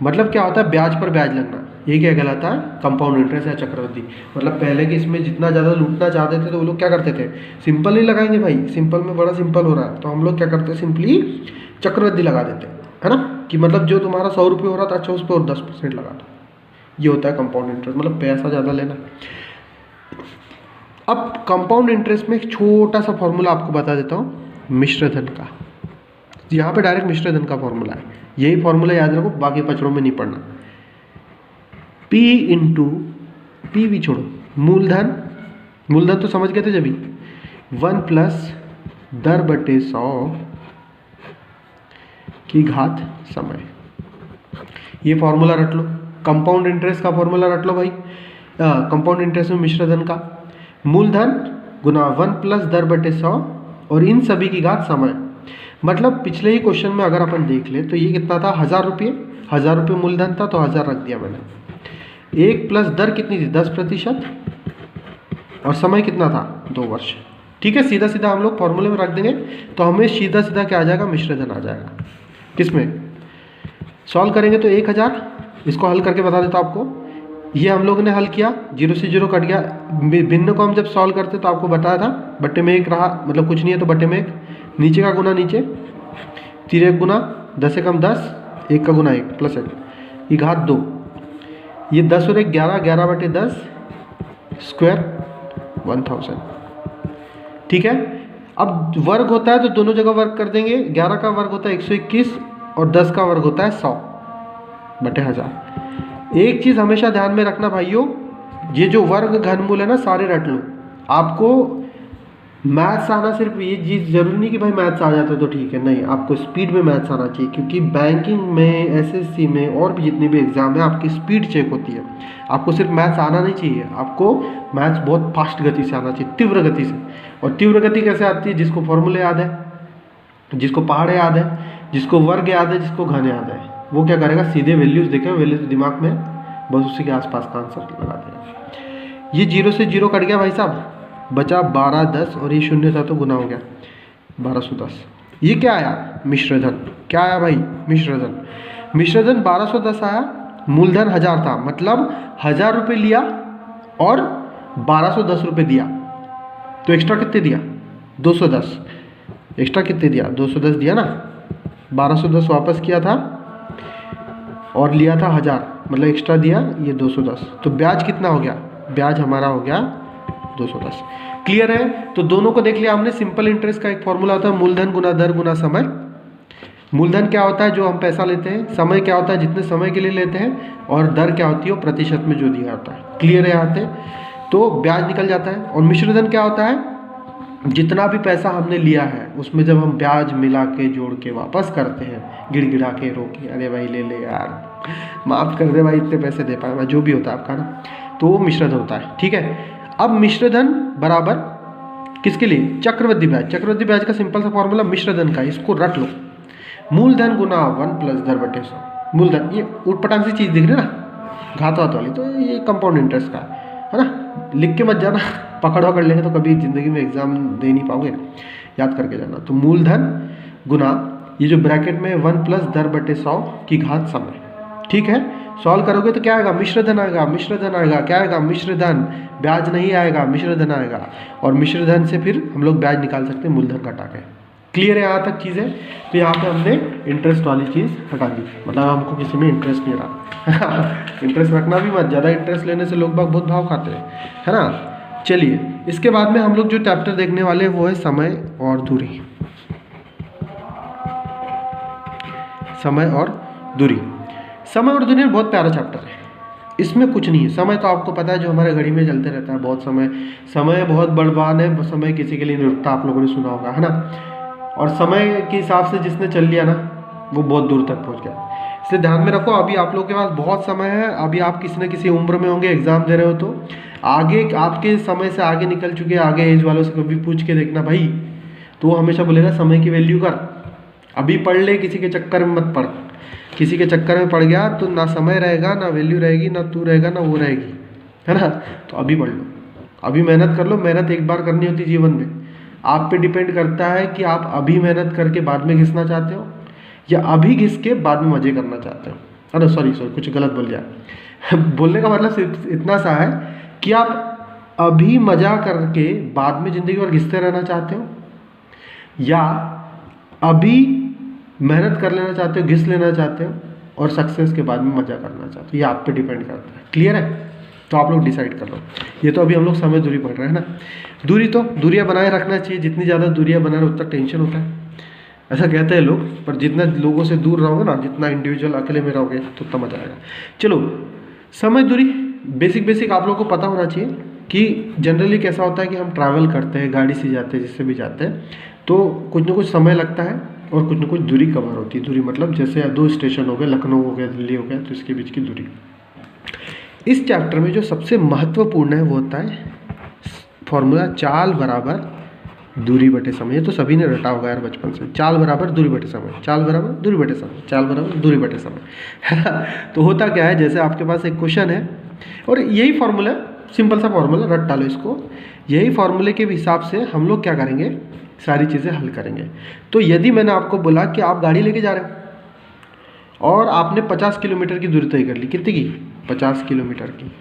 मतलब क्या होता है? ब्याज पर ब्याज लगना। ये क्या कहलाता है? कंपाउंड इंटरेस्ट या चक्रवृद्धि। मतलब पहले के इसमें जितना ज़्यादा लूटना चाहते थे तो वो लोग क्या करते थे? सिंपल नहीं लगाएंगे भाई, सिंपल में बड़ा सिंपल हो रहा है, तो हम लोग क्या करते हैं? सिंपली चक्रवृद्धि लगा देते हैं, है ना। कि मतलब जो तुम्हारा 100 रुपये हो रहा था, अच्छा उस पर और 10% लगा दो। ये होता है कंपाउंड इंटरेस्ट, मतलब पैसा ज़्यादा लेना। अब कंपाउंड इंटरेस्ट में एक छोटा सा फॉर्मूला आपको बता देता हूँ, मिश्रधन का। यहाँ पे डायरेक्ट मिश्रधन का फॉर्मूला है, यही फॉर्मूला याद रखो, बाकी पचड़ों में नहीं पढ़ना। P इंटू पी भी छोड़ो, मूलधन तो समझ गए थे जब 1 प्लस दर बटे 100 की घात समय। ये फॉर्मूला रट लो। कंपाउंड इंटरेस्ट का फॉर्मूला रट लो भाई। कंपाउंड इंटरेस्ट में मिश्रधन का मूलधन गुना 1 प्लस दर बटे 100 और इन सभी की घात समय। मतलब पिछले ही क्वेश्चन में अगर अपन देख ले तो ये कितना था? 1000 रुपये। 1000 रुपये मूलधन था तो 1000 रख दिया मैंने। 1 प्लस दर कितनी थी? 10% और समय कितना था? 2 वर्ष। ठीक है, सीधा सीधा हम लोग फॉर्मूले में रख देंगे तो हमें सीधा सीधा क्या आ जाएगा? मिश्रधन आ जाएगा। किसमें सॉल्व करेंगे तो 1000। इसको हल करके बता देता हूँ आपको। ये हम लोगों ने हल किया, 0 से 0 कट गया। भिन्न को हम जब सॉल्व करते तो आपको बताया था बट्टे में 1 रहा, मतलब कुछ नहीं है तो बट्टे में 1, नीचे का गुना नीचे, 3 गुना 10 से कम 10, 1 का गुना 1 प्लस 1, ये घात 2, ये 10 और 1 11, 11 बटे 10 स्क्वायर 1000। ठीक है। अब वर्ग होता है तो दोनों जगह वर्ग कर देंगे। 11 का वर्ग होता है 121 और 10 का वर्ग होता है 100 बटे 1000। एक चीज़ हमेशा ध्यान में रखना भाइयों, ये जो वर्ग घनमूल है ना, सारे रट लो। आपको मैथ्स आना, सिर्फ ये चीज़ जरूरी नहीं कि भाई मैथ्स आ जाता है तो ठीक है, नहीं, आपको स्पीड में मैथ्स आना चाहिए, क्योंकि बैंकिंग में, एसएससी में और भी जितने भी एग्जाम है आपकी स्पीड चेक होती है। आपको सिर्फ मैथ्स आना नहीं चाहिए, आपको मैथ्स बहुत फास्ट गति से आना चाहिए, तीव्र गति से। और तीव्र गति कैसे आती है? जिसको फॉर्मूले याद है, जिसको पहाड़ याद है, जिसको वर्ग याद है, जिसको घन याद है, वो क्या करेगा? सीधे वैल्यूज देखें, वैल्यूज दिमाग में, बस उसी के आसपास का आंसर लगा देगा। ये 0 से 0 कट गया भाई साहब, बचा 12 10 और ये 0 था तो गुना हो गया 1210। ये क्या आया? मिश्रधन। क्या आया भाई? मिश्रधन। मिश्रधन 1210 आया। मूलधन 1000 था, मतलब 1000 रुपये लिया और 1210 रुपये दिया, तो एक्स्ट्रा कितने दिया? 210। एक्स्ट्रा कितने दिया? 210 दिया ना। 1210 वापस किया था और लिया था 1000, मतलब एक्स्ट्रा दिया ये 210। तो ब्याज कितना हो गया? ब्याज हमारा हो गया 210। क्लियर है? तो दोनों को देख लिया हमने। सिंपल इंटरेस्ट का एक फॉर्मूला होता है मूलधन गुना दर गुना समय, मूलधन क्या होता है, जो हम पैसा लेते हैं, समय क्या होता है, जितने समय के लिए लेते हैं, और दर क्या होती है, वो प्रतिशत में जो दिया होता है। क्लियर है यहाँ से? तो ब्याज निकल जाता है। और मिश्रधन क्या होता है, जितना भी पैसा हमने लिया है उसमें जब हम ब्याज मिला के जोड़ के वापस करते हैं, गिड़गिड़ा के रो के, अरे भाई ले ले यार, माफ़ कर दे भाई, इतने पैसे दे पाए, जो भी होता है आपका ना, तो वो मिश्रधन होता है। ठीक है, अब मिश्रधन बराबर किसके लिए, चक्रवृद्धि ब्याज। चक्रवृद्धि ब्याज का सिंपल सा फॉर्मूला मिश्रधन का, इसको रट लो, मूलधन गुना 1 + दर बटे 100। मूलधन, ये उटपटांग सी चीज़ दिख रही है ना, घात वात वाली, तो ये कंपाउंड इंटरेस्ट का है ना। लिख के मत जाना, पकड़ कर लेंगे तो कभी ज़िंदगी में एग्जाम दे नहीं पाओगे, याद करके जाना। तो मूलधन गुना ये जो ब्रैकेट में 1 + दर बटे 100 की घात समय। ठीक है, सॉल्व करोगे तो क्या आएगा, मिश्रधन आएगा। मिश्रधन आएगा, क्या आएगा, मिश्रधन, ब्याज नहीं आएगा, मिश्रधन आएगा। और मिश्रधन से फिर हम लोग ब्याज निकाल सकते हैं मूलधन घटा के। क्लियर है यहाँ तक चीज़ें? तो यहाँ पे हमने इंटरेस्ट वाली चीज़ हटा दी, मतलब हमको किसी में इंटरेस्ट नहीं रहा। इंटरेस्ट रखना भी मत, ज़्यादा इंटरेस्ट लेने से लोग बहुत भाव खाते हैं, है ना। चलिए, इसके बाद में हम लोग जो चैप्टर देखने वाले हैं वो है समय और दूरी। समय और दूरी, समय और दूरी बहुत प्यारा चैप्टर है, इसमें कुछ नहीं है। समय तो आपको पता है, जो हमारे घड़ी में चलते रहता है, बहुत समय बहुत बलवान है, समय किसी के लिए नहीं रुकता, आप लोगों ने सुना होगा, है ना। और समय के हिसाब से जिसने चल लिया ना, वो बहुत दूर तक पहुंच गया। इसलिए ध्यान में रखो, अभी आप लोगों के पास बहुत समय है, अभी आप किसी न किसी उम्र में होंगे, एग्जाम दे रहे हो, तो आगे आपके समय से आगे निकल चुके आगे एज वालों से कभी पूछ के देखना भाई, तो वो हमेशा बोलेगा समय की वैल्यू कर, अभी पढ़ ले, किसी के चक्कर में मत पड़। किसी के चक्कर में पड़ गया तो ना समय रहेगा, ना वैल्यू रहेगी, ना तू रहेगा, ना वो रहेगी, है ना। तो अभी पढ़ लो, अभी मेहनत कर लो। मेहनत एक बार करनी होती जीवन में, आप पे डिपेंड करता है कि आप अभी मेहनत करके बाद में घिसना चाहते हो, या अभी घिस के बाद में मजे करना चाहते हो। अरे सॉरी कुछ गलत बोल दिया। बोलने का मतलब सिर्फ इतना सा है कि आप अभी मजा करके बाद में ज़िंदगी भर घिसते रहना चाहते हो, या अभी मेहनत कर लेना चाहते हो, घिस लेना चाहते हो, और सक्सेस के बाद में मजा करना चाहते हो। ये आप पे डिपेंड करता है। क्लियर है? तो आप लोग डिसाइड कर लो। ये तो अभी हम लोग समय दूरी पढ़ रहे हैं ना। दूरी तो दूरियां बनाए रखना चाहिए, जितनी ज़्यादा दूरियां बना रहे उतना टेंशन होता है, ऐसा कहते हैं लोग। पर जितना लोगों से दूर रहोगे ना, जितना इंडिविजुअल अकेले में रहोगे, तो उतना मजा आएगा। चलो, समय दूरी बेसिक आप लोगों को पता होना चाहिए कि जनरली कैसा होता है कि हम ट्रैवल करते हैं, गाड़ी से जाते हैं, जिससे भी जाते हैं, तो कुछ ना कुछ समय लगता है और कुछ ना कुछ दूरी कवर होती है। दूरी मतलब जैसे 2 स्टेशन हो गए, लखनऊ हो गया, दिल्ली हो गया, तो इसके बीच की दूरी। इस चैप्टर में जो सबसे महत्वपूर्ण है वो होता है फॉर्मूला चाल बराबर दूरी बटे समय। ये तो सभी ने रटा होगा यार बचपन से, चाल बराबर दूरी बटे समय, चाल बराबर दूरी बटे समय, चाल बराबर दूरी बटे समय, है ना। तो होता क्या है, जैसे आपके पास एक क्वेश्चन है और यही फॉर्मूला, सिंपल सा फॉर्मूला, रट डालो इसको। यही फॉर्मूले के हिसाब से हम लोग क्या करेंगे, सारी चीज़ें हल करेंगे। तो यदि मैंने आपको बोला कि आप गाड़ी लेके जा रहे हो और आपने 50 किलोमीटर की दूरी तय कर ली, कितनी की, 50 किलोमीटर की,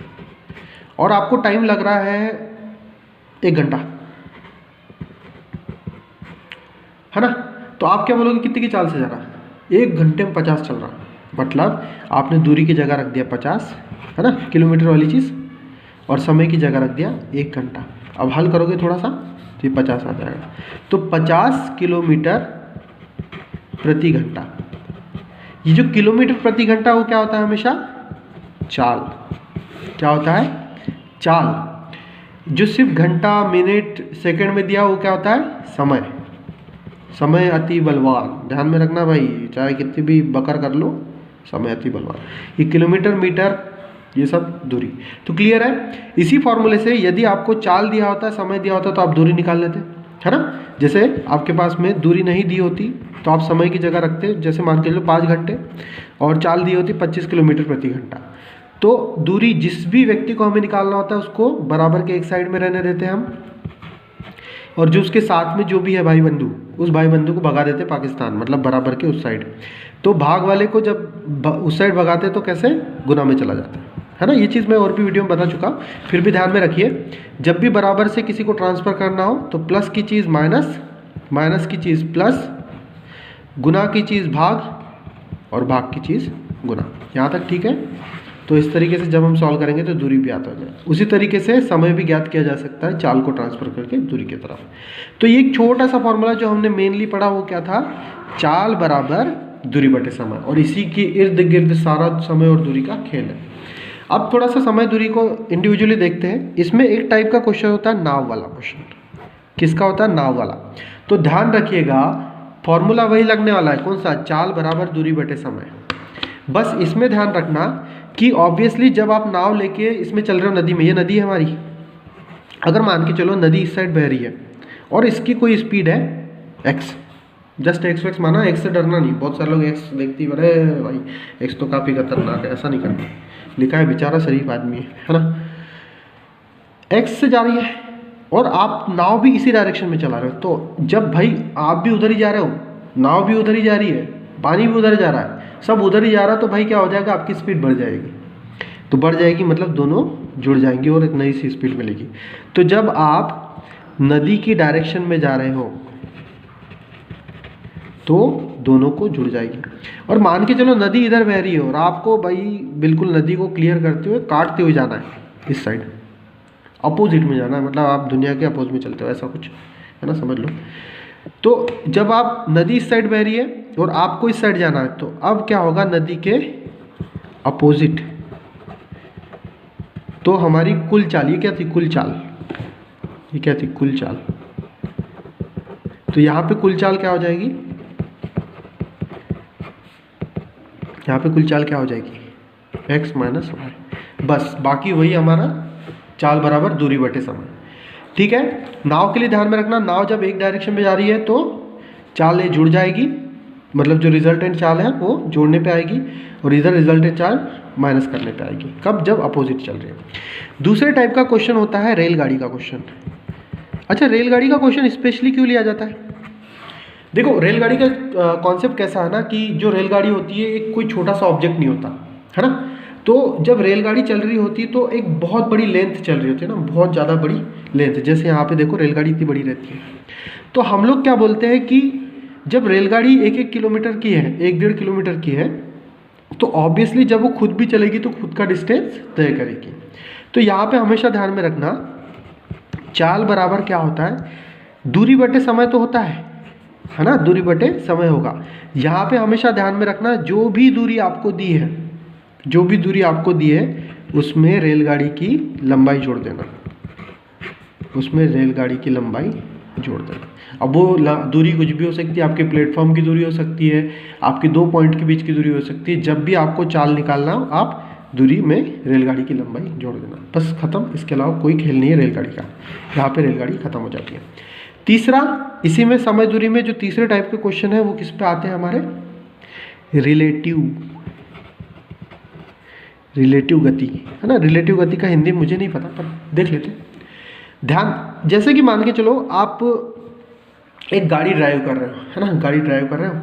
और आपको टाइम लग रहा है 1 घंटा, है ना। तो आप क्या बोलोगे, कितनी की चाल से जा रहा है, 1 घंटे में 50 चल रहा, मतलब आपने दूरी की जगह रख दिया 50, है ना, किलोमीटर वाली चीज़, और समय की जगह रख दिया 1 घंटा। अब हल करोगे थोड़ा सा तो ये 50 आ जाएगा। तो 50 किलोमीटर प्रति घंटा, ये जो किलोमीटर प्रति घंटा वो क्या होता है, हमेशा चाल। क्या होता है, चाल। जो सिर्फ घंटा, मिनट, सेकंड में दिया वो क्या होता है, समय। समय अति बलवान, ध्यान में रखना भाई, चाहे कितनी भी बकर कर लो, समय अति बलवान। ये किलोमीटर, मीटर, ये सब दूरी। तो क्लियर है। इसी फॉर्मूले से यदि आपको चाल दिया होता, समय दिया होता, तो आप दूरी निकाल लेते, है ना। जैसे आपके पास में दूरी नहीं दी होती तो आप समय की जगह रखते, जैसे मान के लो 5 घंटे, और चाल दी होती 25 किलोमीटर प्रति घंटा। तो दूरी जिस भी व्यक्ति को हमें निकालना होता है उसको बराबर के एक साइड में रहने देते हैं हम, और जो उसके साथ में जो भी है भाई बंधु, उस भाई बंधु को भगा देते पाकिस्तान, मतलब बराबर के उस साइड। तो भाग वाले को जब उस साइड भगाते तो कैसे, गुना में चला जाता है ना। ये चीज़ मैं और भी वीडियो में बता चुका, फिर भी ध्यान में रखिए। जब भी बराबर से किसी को ट्रांसफ़र करना हो तो प्लस की चीज़ माइनस, माइनस की चीज़ प्लस, गुना की चीज़ भाग, और भाग की चीज़ गुना। यहाँ तक ठीक है। तो इस तरीके से जब हम सॉल्व करेंगे तो दूरी भी आता है। उसी तरीके से समय भी ज्ञात किया जा सकता है चाल को ट्रांसफर करके दूरी की तरफ। तो ये एक छोटा सा फॉर्मूला जो हमने मेनली पढ़ा वो क्या था, चाल बराबर दूरी बटे समय, और इसी के इर्द गिर्द सारा समय और दूरी का खेल है। अब थोड़ा सा समय दूरी को इंडिविजुअली देखते हैं। इसमें एक टाइप का क्वेश्चन होता है नाव वाला क्वेश्चन। किसका होता है, नाव वाला। तो ध्यान रखिएगा फॉर्मूला वही लगने वाला है, कौन सा, चाल बराबर दूरी बटे समय। बस इसमें ध्यान रखना कि ऑब्वियसली जब आप नाव लेके इसमें चल रहे हो नदी में, ये नदी है हमारी, अगर मान के चलो नदी इस साइड बह रही है और इसकी कोई स्पीड है x, जस्ट x माना, x से डरना नहीं। बहुत सारे लोग x देखती है, अरे भाई x तो काफ़ी खतरनाक है, ऐसा नहीं करना। लिखा है बेचारा शरीफ आदमी है ना, x से जा रही है और आप नाव भी इसी डायरेक्शन में चला रहे हो। तो जब भाई आप भी उधर ही जा रहे हो, नाव भी उधर ही जा रही है, पानी भी उधर जा रहा है, सब उधर ही जा रहा है, तो भाई क्या हो जाएगा, आपकी स्पीड बढ़ जाएगी। तो बढ़ जाएगी मतलब दोनों जुड़ जाएंगी और एक नई सी स्पीड मिलेगी। तो जब आप नदी की डायरेक्शन में जा रहे हो तो दोनों को जुड़ जाएगी। और मान के चलो नदी इधर बह रही है और आपको भाई बिल्कुल नदी को क्लियर करते हुए काटते हुए जाना है, इस साइड अपोजिट में जाना है, मतलब आप दुनिया के अपोज में चलते हो, ऐसा कुछ है ना, समझ लो। तो जब आप नदी इस साइड बह रही है और आपको इस साइड जाना है, तो अब क्या होगा, नदी के अपोजिट तो हमारी कुल चाल, ये क्या थी, कुल चाल, ये क्या थी, कुल चाल। तो यहाँ पे कुल चाल क्या हो जाएगी, यहाँ पे कुल चाल क्या हो जाएगी, x माइनस वाई। बस बाकी वही हमारा चाल बराबर दूरी बटे समय। ठीक है, नाव के लिए ध्यान में रखना, नाव जब एक डायरेक्शन में जा रही है तो चाल ये जुड़ जाएगी, मतलब जो रिजल्टेंट चाल है वो जोड़ने पे आएगी, और इधर रिजल्टेंट चाल माइनस करने पे आएगी। कब, जब अपोजिट चल रही है। दूसरे टाइप का क्वेश्चन होता है रेलगाड़ी का क्वेश्चन। अच्छा, रेलगाड़ी का क्वेश्चन स्पेशली क्यों लिया जाता है? देखो रेलगाड़ी का कॉन्सेप्ट कैसा है ना, कि जो रेलगाड़ी होती है एक कोई छोटा सा ऑब्जेक्ट नहीं होता है ना। तो जब रेलगाड़ी चल रही होती है तो एक बहुत बड़ी लेंथ चल रही होती है ना, बहुत ज़्यादा बड़ी लेंथ। जैसे यहाँ पे देखो रेलगाड़ी इतनी बड़ी रहती है, तो हम लोग क्या बोलते हैं कि जब रेलगाड़ी 1-1 किलोमीटर की है, 1-1.5 किलोमीटर की है, तो ऑब्वियसली जब वो खुद भी चलेगी तो खुद का डिस्टेंस तय करेगी। तो यहाँ पे हमेशा ध्यान में रखना, चाल बराबर क्या होता है, दूरी बटे समय तो होता है ना, दूरी बटे समय होगा। यहाँ पे हमेशा ध्यान में रखना, जो भी दूरी आपको दी है, जो भी दूरी आपको दी है उसमें रेलगाड़ी की लंबाई जोड़ देना, उसमें रेलगाड़ी की लंबाई जोड़ देना। अब वो दूरी कुछ भी हो सकती है, आपके प्लेटफॉर्म की दूरी हो सकती है, आपकी 2 पॉइंट के बीच की दूरी हो सकती है। जब भी आपको चाल निकालना हो, आप दूरी में रेलगाड़ी की लंबाई जोड़ देना, बस खत्म। इसके अलावा कोई खेल नहीं है रेलगाड़ी का, यहाँ पे रेलगाड़ी खत्म हो जाती है। तीसरा, इसी में समय दूरी में जो तीसरे टाइप के क्वेश्चन है वो किस पे आते हैं हमारे, रिलेटिव गति, है ना। रिलेटिव गति का हिंदी मुझे नहीं पता, पर देख लेते हैं। ध्यान, जैसे कि मान के चलो आप एक गाड़ी ड्राइव कर रहे हो, है ना, गाड़ी ड्राइव कर रहे हो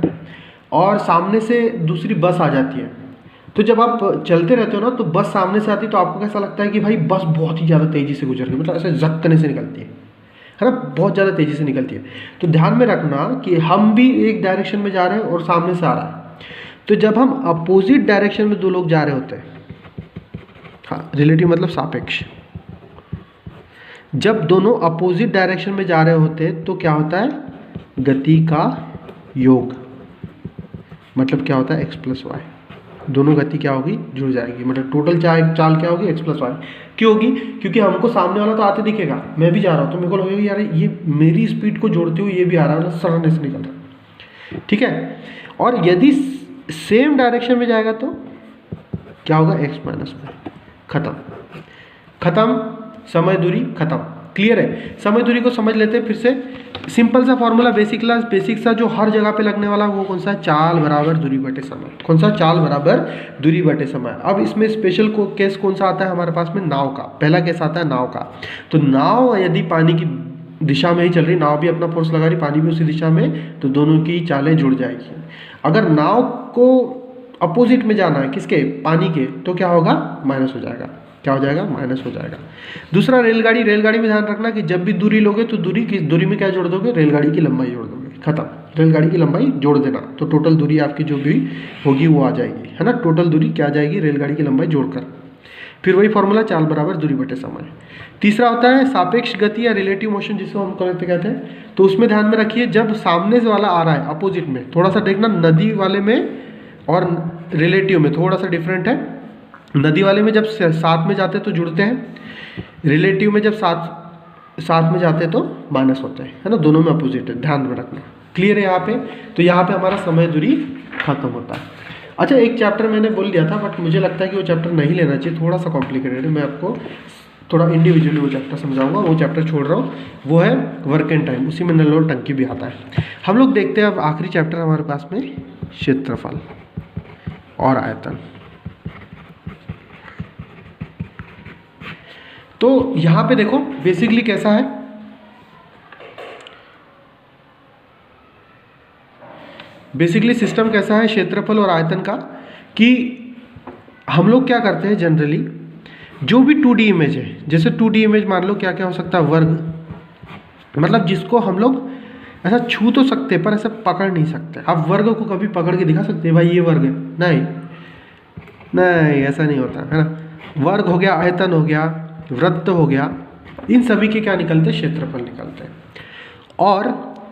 और सामने से दूसरी बस आ जाती है। तो जब आप चलते रहते हो ना, तो बस सामने से आती है, तो आपको कैसा लगता है कि भाई बस बहुत ही ज़्यादा तेज़ी से गुजर रही है, मतलब ऐसे झक्कने से निकलती है ना, बहुत ज़्यादा तेज़ी से निकलती है। तो ध्यान में रखना कि हम भी एक डायरेक्शन में जा रहे हैं और सामने से आ रहा है। तो जब हम अपोजिट डायरेक्शन में दो लोग जा रहे होते हैं, हाँ, रिलेटिव मतलब सापेक्ष, जब दोनों अपोजिट डायरेक्शन में जा रहे होते हैं तो क्या होता है, गति का योग, मतलब क्या होता है, x प्लस वाई। दोनों गति क्या होगी, जुड़ जाएगी, मतलब टोटल चाल क्या होगी, x प्लस वाई। क्यों होगी, क्योंकि हमको सामने वाला तो आते दिखेगा, मैं भी जा रहा हूँ, तो मेरे को लगेगा यार ये मेरी स्पीड को जोड़ते हुए ये भी आ रहा है, सरने से निकल रहा है, ठीक है। और यदि सेम डायरेक्शन में जाएगा तो क्या होगा, x माइनस वाई। खत्म, समय दूरी खत्म। क्लियर है, समय दूरी को समझ लेते हैं फिर से। सिंपल सा फॉर्मूला, बेसिक सा जो हर जगह पे लगने वाला, वो कौन सा है, चाल बराबर दूरी बटे समय। कौन सा, चाल बराबर दूरी बटे समय। अब इसमें स्पेशल केस कौन सा आता है हमारे पास में, नाव का। पहला केस आता है नाव का। तो नाव यदि पानी की दिशा में ही चल रही, नाव भी अपना फोर्स लगा रही, पानी भी उसी दिशा में, तो दोनों की चालें जुड़ जाएगी। अगर नाव को अपोजिट में जाना है, किसके, पानी के, तो क्या होगा, माइनस हो जाएगा। क्या हो जाएगा, माइनस हो जाएगा। दूसरा रेलगाड़ी में ध्यान रखना कि जब भी दूरी लोगे तो दूरी में क्या जोड़ दोगे, रेलगाड़ी की लंबाई जोड़ दोगे, खत्म। रेलगाड़ी की लंबाई जोड़ देना, तो टोटल दूरी आपकी जो भी होगी वो आ जाएगी, है ना। टोटल दूरी क्या आ जाएगी, रेलगाड़ी की लंबाई जोड़कर। फिर वही फॉर्मूला, चाल बराबर दूरी बटे समय। तीसरा होता है सापेक्ष गति या रिलेटिव मोशन, जिसको हम कहते हैं। तो उसमें ध्यान में रखिए, जब सामने से वाला आ रहा है अपोजिट में, थोड़ा सा देखना, नदी वाले में और रिलेटिव में थोड़ा सा डिफरेंट है। नदी वाले में जब साथ में जाते तो जुड़ते हैं, रिलेटिव में जब साथ में जाते तो माइनस होते हैं, है ना, दोनों में अपोजिट है, ध्यान में रखना। क्लियर है यहाँ पे? तो यहाँ पे हमारा समय दूरी खत्म होता है। अच्छा, एक चैप्टर मैंने बोल दिया था, बट मुझे लगता है कि वो चैप्टर नहीं लेना चाहिए, थोड़ा सा कॉम्प्लिकेटेड है। मैं आपको थोड़ा इंडिविजुअली वो चैप्टर समझाऊंगा, वो चैप्टर छोड़ रहा हूँ, वो है वर्क एंड टाइम, उसी में नल और टंकी भी आता है। हम लोग देखते हैं अब आखिरी चैप्टर हमारे पास में, क्षेत्रफल और आयतन। तो यहाँ पे देखो बेसिकली कैसा है, बेसिकली सिस्टम कैसा है क्षेत्रफल और आयतन का, कि हम लोग क्या करते हैं जनरली, जो भी 2D इमेज है, जैसे 2D इमेज मान लो क्या क्या हो सकता है, वर्ग, मतलब जिसको हम लोग ऐसा छू तो सकते हैं पर ऐसा पकड़ नहीं सकते। आप वर्ग को कभी पकड़ के दिखा सकते हैं भाई ये वर्ग है? नहीं नहीं, ऐसा नहीं होता है ना। वर्ग हो गया, आयतन हो गया, वृत्त हो गया, इन सभी के क्या निकलते हैं? क्षेत्रफल निकलते हैं। और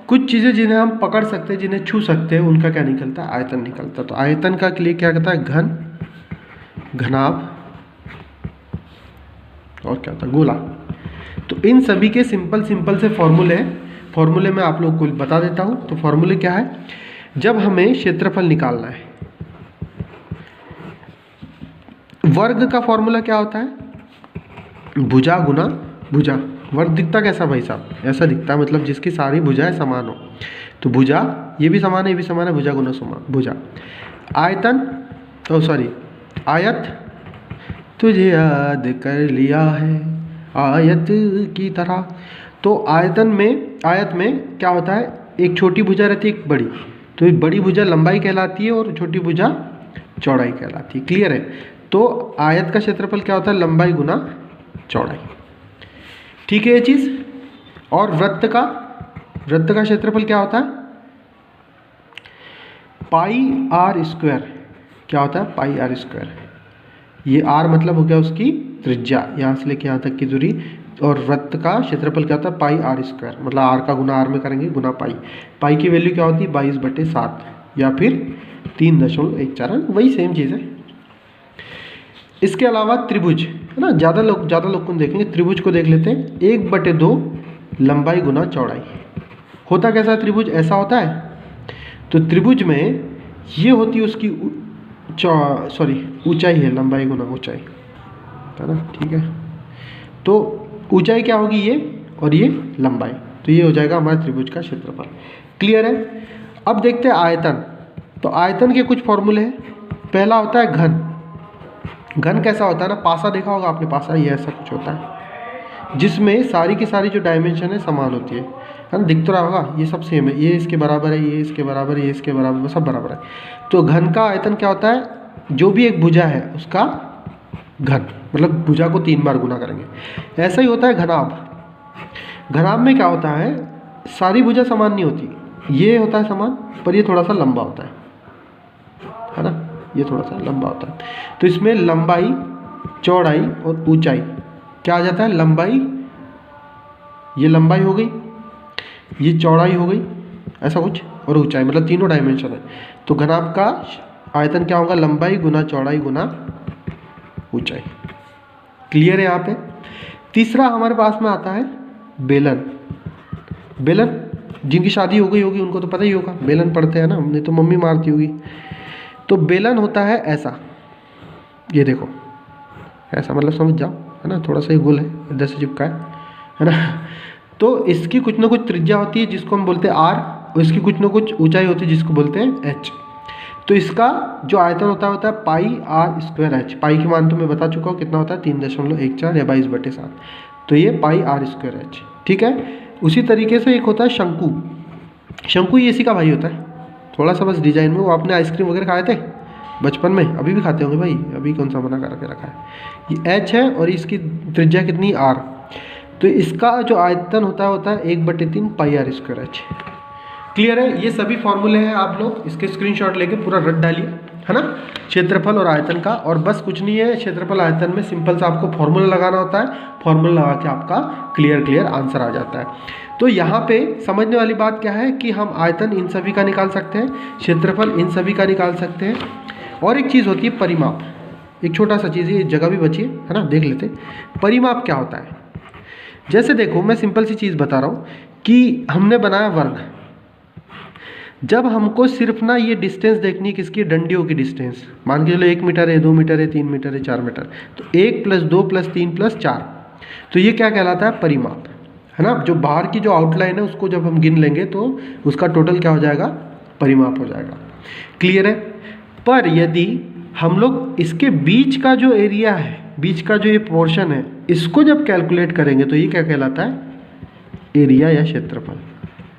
कुछ चीज़ें जिन्हें हम पकड़ सकते हैं, जिन्हें छू सकते हैं, उनका क्या निकलता है? आयतन निकलता है। तो आयतन का के लिए क्या कहता है? घन, घनाभ और क्या होता है? गोला। तो इन सभी के सिंपल से फॉर्मूले हैं, फॉर्मूले में आप लोग को बता देता हूँ। तो फॉर्मूले क्या है, जब हमें क्षेत्रफल निकालना है, वर्ग का फॉर्मूला क्या होता है? भुजा गुना भुजा। वर्ग दिखता कैसा भाई साहब? ऐसा दिखता है, मतलब जिसकी सारी भुजाएं समान हो। तो भुजा, ये भी समान है, ये भी समान है, भुजा गुना समान भुजा। आयतन, तो सॉरी आयत, तुझे याद कर लिया है आयत की तरह। तो आयत में क्या होता है? एक छोटी भुजा रहती है, एक बड़ी। तो बड़ी भुजा लंबाई कहलाती है और छोटी भुजा चौड़ाई कहलाती है। क्लियर है? तो आयत का क्षेत्रफल क्या होता है? लंबाई गुना चौड़ाई। ठीक है ये चीज़। और वृत्त का क्षेत्रफल क्या होता है? पाई आर स्क्वायर। क्या होता है? पाई आर स्क्वायर। ये आर मतलब हो गया उसकी त्रिज्या, यहाँ से लेके यहाँ तक की दूरी। और वृत्त का क्षेत्रफल क्या होता है? पाई आर स्क्वायर, मतलब आर का गुना आर में करेंगे, गुना पाई। पाई की वैल्यू क्या होती है? 22/7 या फिर 3.14, वही सेम चीज़ है। इसके अलावा त्रिभुज, है ना, ज़्यादा लोग को देखेंगे, त्रिभुज को देख लेते हैं। 1/2 लंबाई गुना चौड़ाई। होता कैसा है त्रिभुज? ऐसा होता है। तो त्रिभुज में ये होती है उसकी ऊंचाई है, लंबाई गुना ऊंचाई, है ना, ठीक है। तो ऊंचाई क्या होगी? ये, और ये लंबाई। तो ये हो जाएगा हमारे त्रिभुज का क्षेत्रफल। क्लियर है? अब देखते हैं आयतन। तो आयतन के कुछ फॉर्मूले हैं। पहला होता है घन। घन कैसा होता है ना, पासा देखा होगा आपने, पासा ये ऐसा कुछ होता है जिसमें सारी की सारी जो डायमेंशन है समान होती है ना, दिख तो रहा होगा, ये सब सेम है, ये इसके बराबर है, ये इसके बराबर है, ये इसके बराबर है, सब बराबर है। तो घन का आयतन क्या होता है? जो भी एक भुजा है उसका घन, मतलब भुजा को 3 बार गुना करेंगे। ऐसा ही होता है घनाभ। घनाभ में क्या होता है? सारी भुजा समान नहीं होती, ये होता है समान, पर ये थोड़ा सा लंबा होता है ना, ये थोड़ा सा लंबा होता है। तो इसमें लंबाई, चौड़ाई और ऊंचाई क्या आ जाता है? लंबाई, ये लंबाई हो गई, ये चौड़ाई हो गई, ऐसा कुछ, और ऊंचाई, मतलब तीनों डायमेंशन है। तो घनाभ का आयतन क्या होगा? लंबाई गुना चौड़ाई गुना ऊंचाई। क्लियर है यहाँ पे? तीसरा हमारे पास में आता है बेलन। बेलन, जिनकी शादी हो गई होगी उनको तो पता ही होगा, बेलन पढ़ते हैं ना, हमने तो मम्मी मारती होगी। तो बेलन होता है ऐसा, ये देखो ऐसा, मतलब समझ जाओ, है ना, थोड़ा सा ही गोल है, इधर से चिपका है ना। तो इसकी कुछ ना कुछ त्रिज्या होती है जिसको हम बोलते हैं आर, और इसकी कुछ ना कुछ ऊंचाई होती है जिसको बोलते हैं एच। तो इसका जो आयतन होता है पाई आर स्क्वायर एच। पाई की मान तो मैं बता चुका हूँ कितना होता है? 3.14 या 22/7। तो ये पाई आर स्क्वायर एच। ठीक है। उसी तरीके से एक होता है शंकु। शंकु ये इसी का भाई होता है, थोड़ा सा बस डिजाइन में। वो आपने आइसक्रीम वगैरह खाए थे बचपन में, अभी भी खाते होंगे भाई, अभी कौन सा मना करके रखा है। ये एच है और इसकी त्रिज्या कितनी? आर। तो इसका जो आयतन होता है 1/3 पाई आर स्क्वायर एच। क्लियर है? ये सभी फॉर्मूले हैं, आप लोग इसके स्क्रीनशॉट लेके पूरा रट डालिए। है ना, क्षेत्रफल और आयतन का। और बस कुछ नहीं है, क्षेत्रफल आयतन में सिंपल सा आपको फॉर्मूला लगाना होता है, फॉर्मूला लगा के आपका क्लियर आंसर आ जाता है। तो यहाँ पे समझने वाली बात क्या है कि हम आयतन इन सभी का निकाल सकते हैं, क्षेत्रफल इन सभी का निकाल सकते हैं। और एक चीज़ होती है परिमाप, एक छोटा सा चीज़ है, जगह भी बची है ना, देख लेते हैं परिमाप क्या होता है। जैसे देखो मैं सिंपल सी चीज़ बता रहा हूँ कि हमने बनाया वर्ग, जब हमको सिर्फ ना ये डिस्टेंस देखनी है किसकी, डंडियों की डिस्टेंस, मान के चलो 1 मीटर है, 2 मीटर है, 3 मीटर है, 4 मीटर, तो 1 + 2 + 3 + 4, तो ये क्या कहलाता है, परिमाप, है ना। जो बाहर की जो आउटलाइन है उसको जब हम गिन लेंगे तो उसका टोटल क्या हो जाएगा, परिमाप हो जाएगा। क्लियर है। पर यदि हम लोग इसके बीच का जो एरिया है, बीच का जो ये पोर्शन है, इसको जब कैलकुलेट करेंगे तो ये क्या कहलाता है, एरिया या क्षेत्रफल।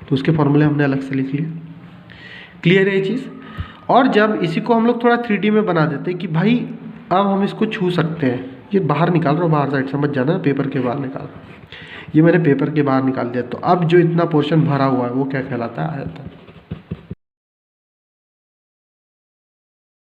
तो उसके फॉर्मूले हमने अलग से लिख लिए। क्लियर है ये चीज़। और जब इसी को हम लोग थोड़ा 3D में बना देते हैं कि भाई अब हम इसको छू सकते हैं, ये बाहर निकाल रहा हूँ, बाहर साइड समझ जाना, पेपर के बाहर निकाल, ये मैंने पेपर के बाहर निकाल दिया। तो अब जो इतना पोर्शन भरा हुआ है वो क्या कहलाता है, आयतन।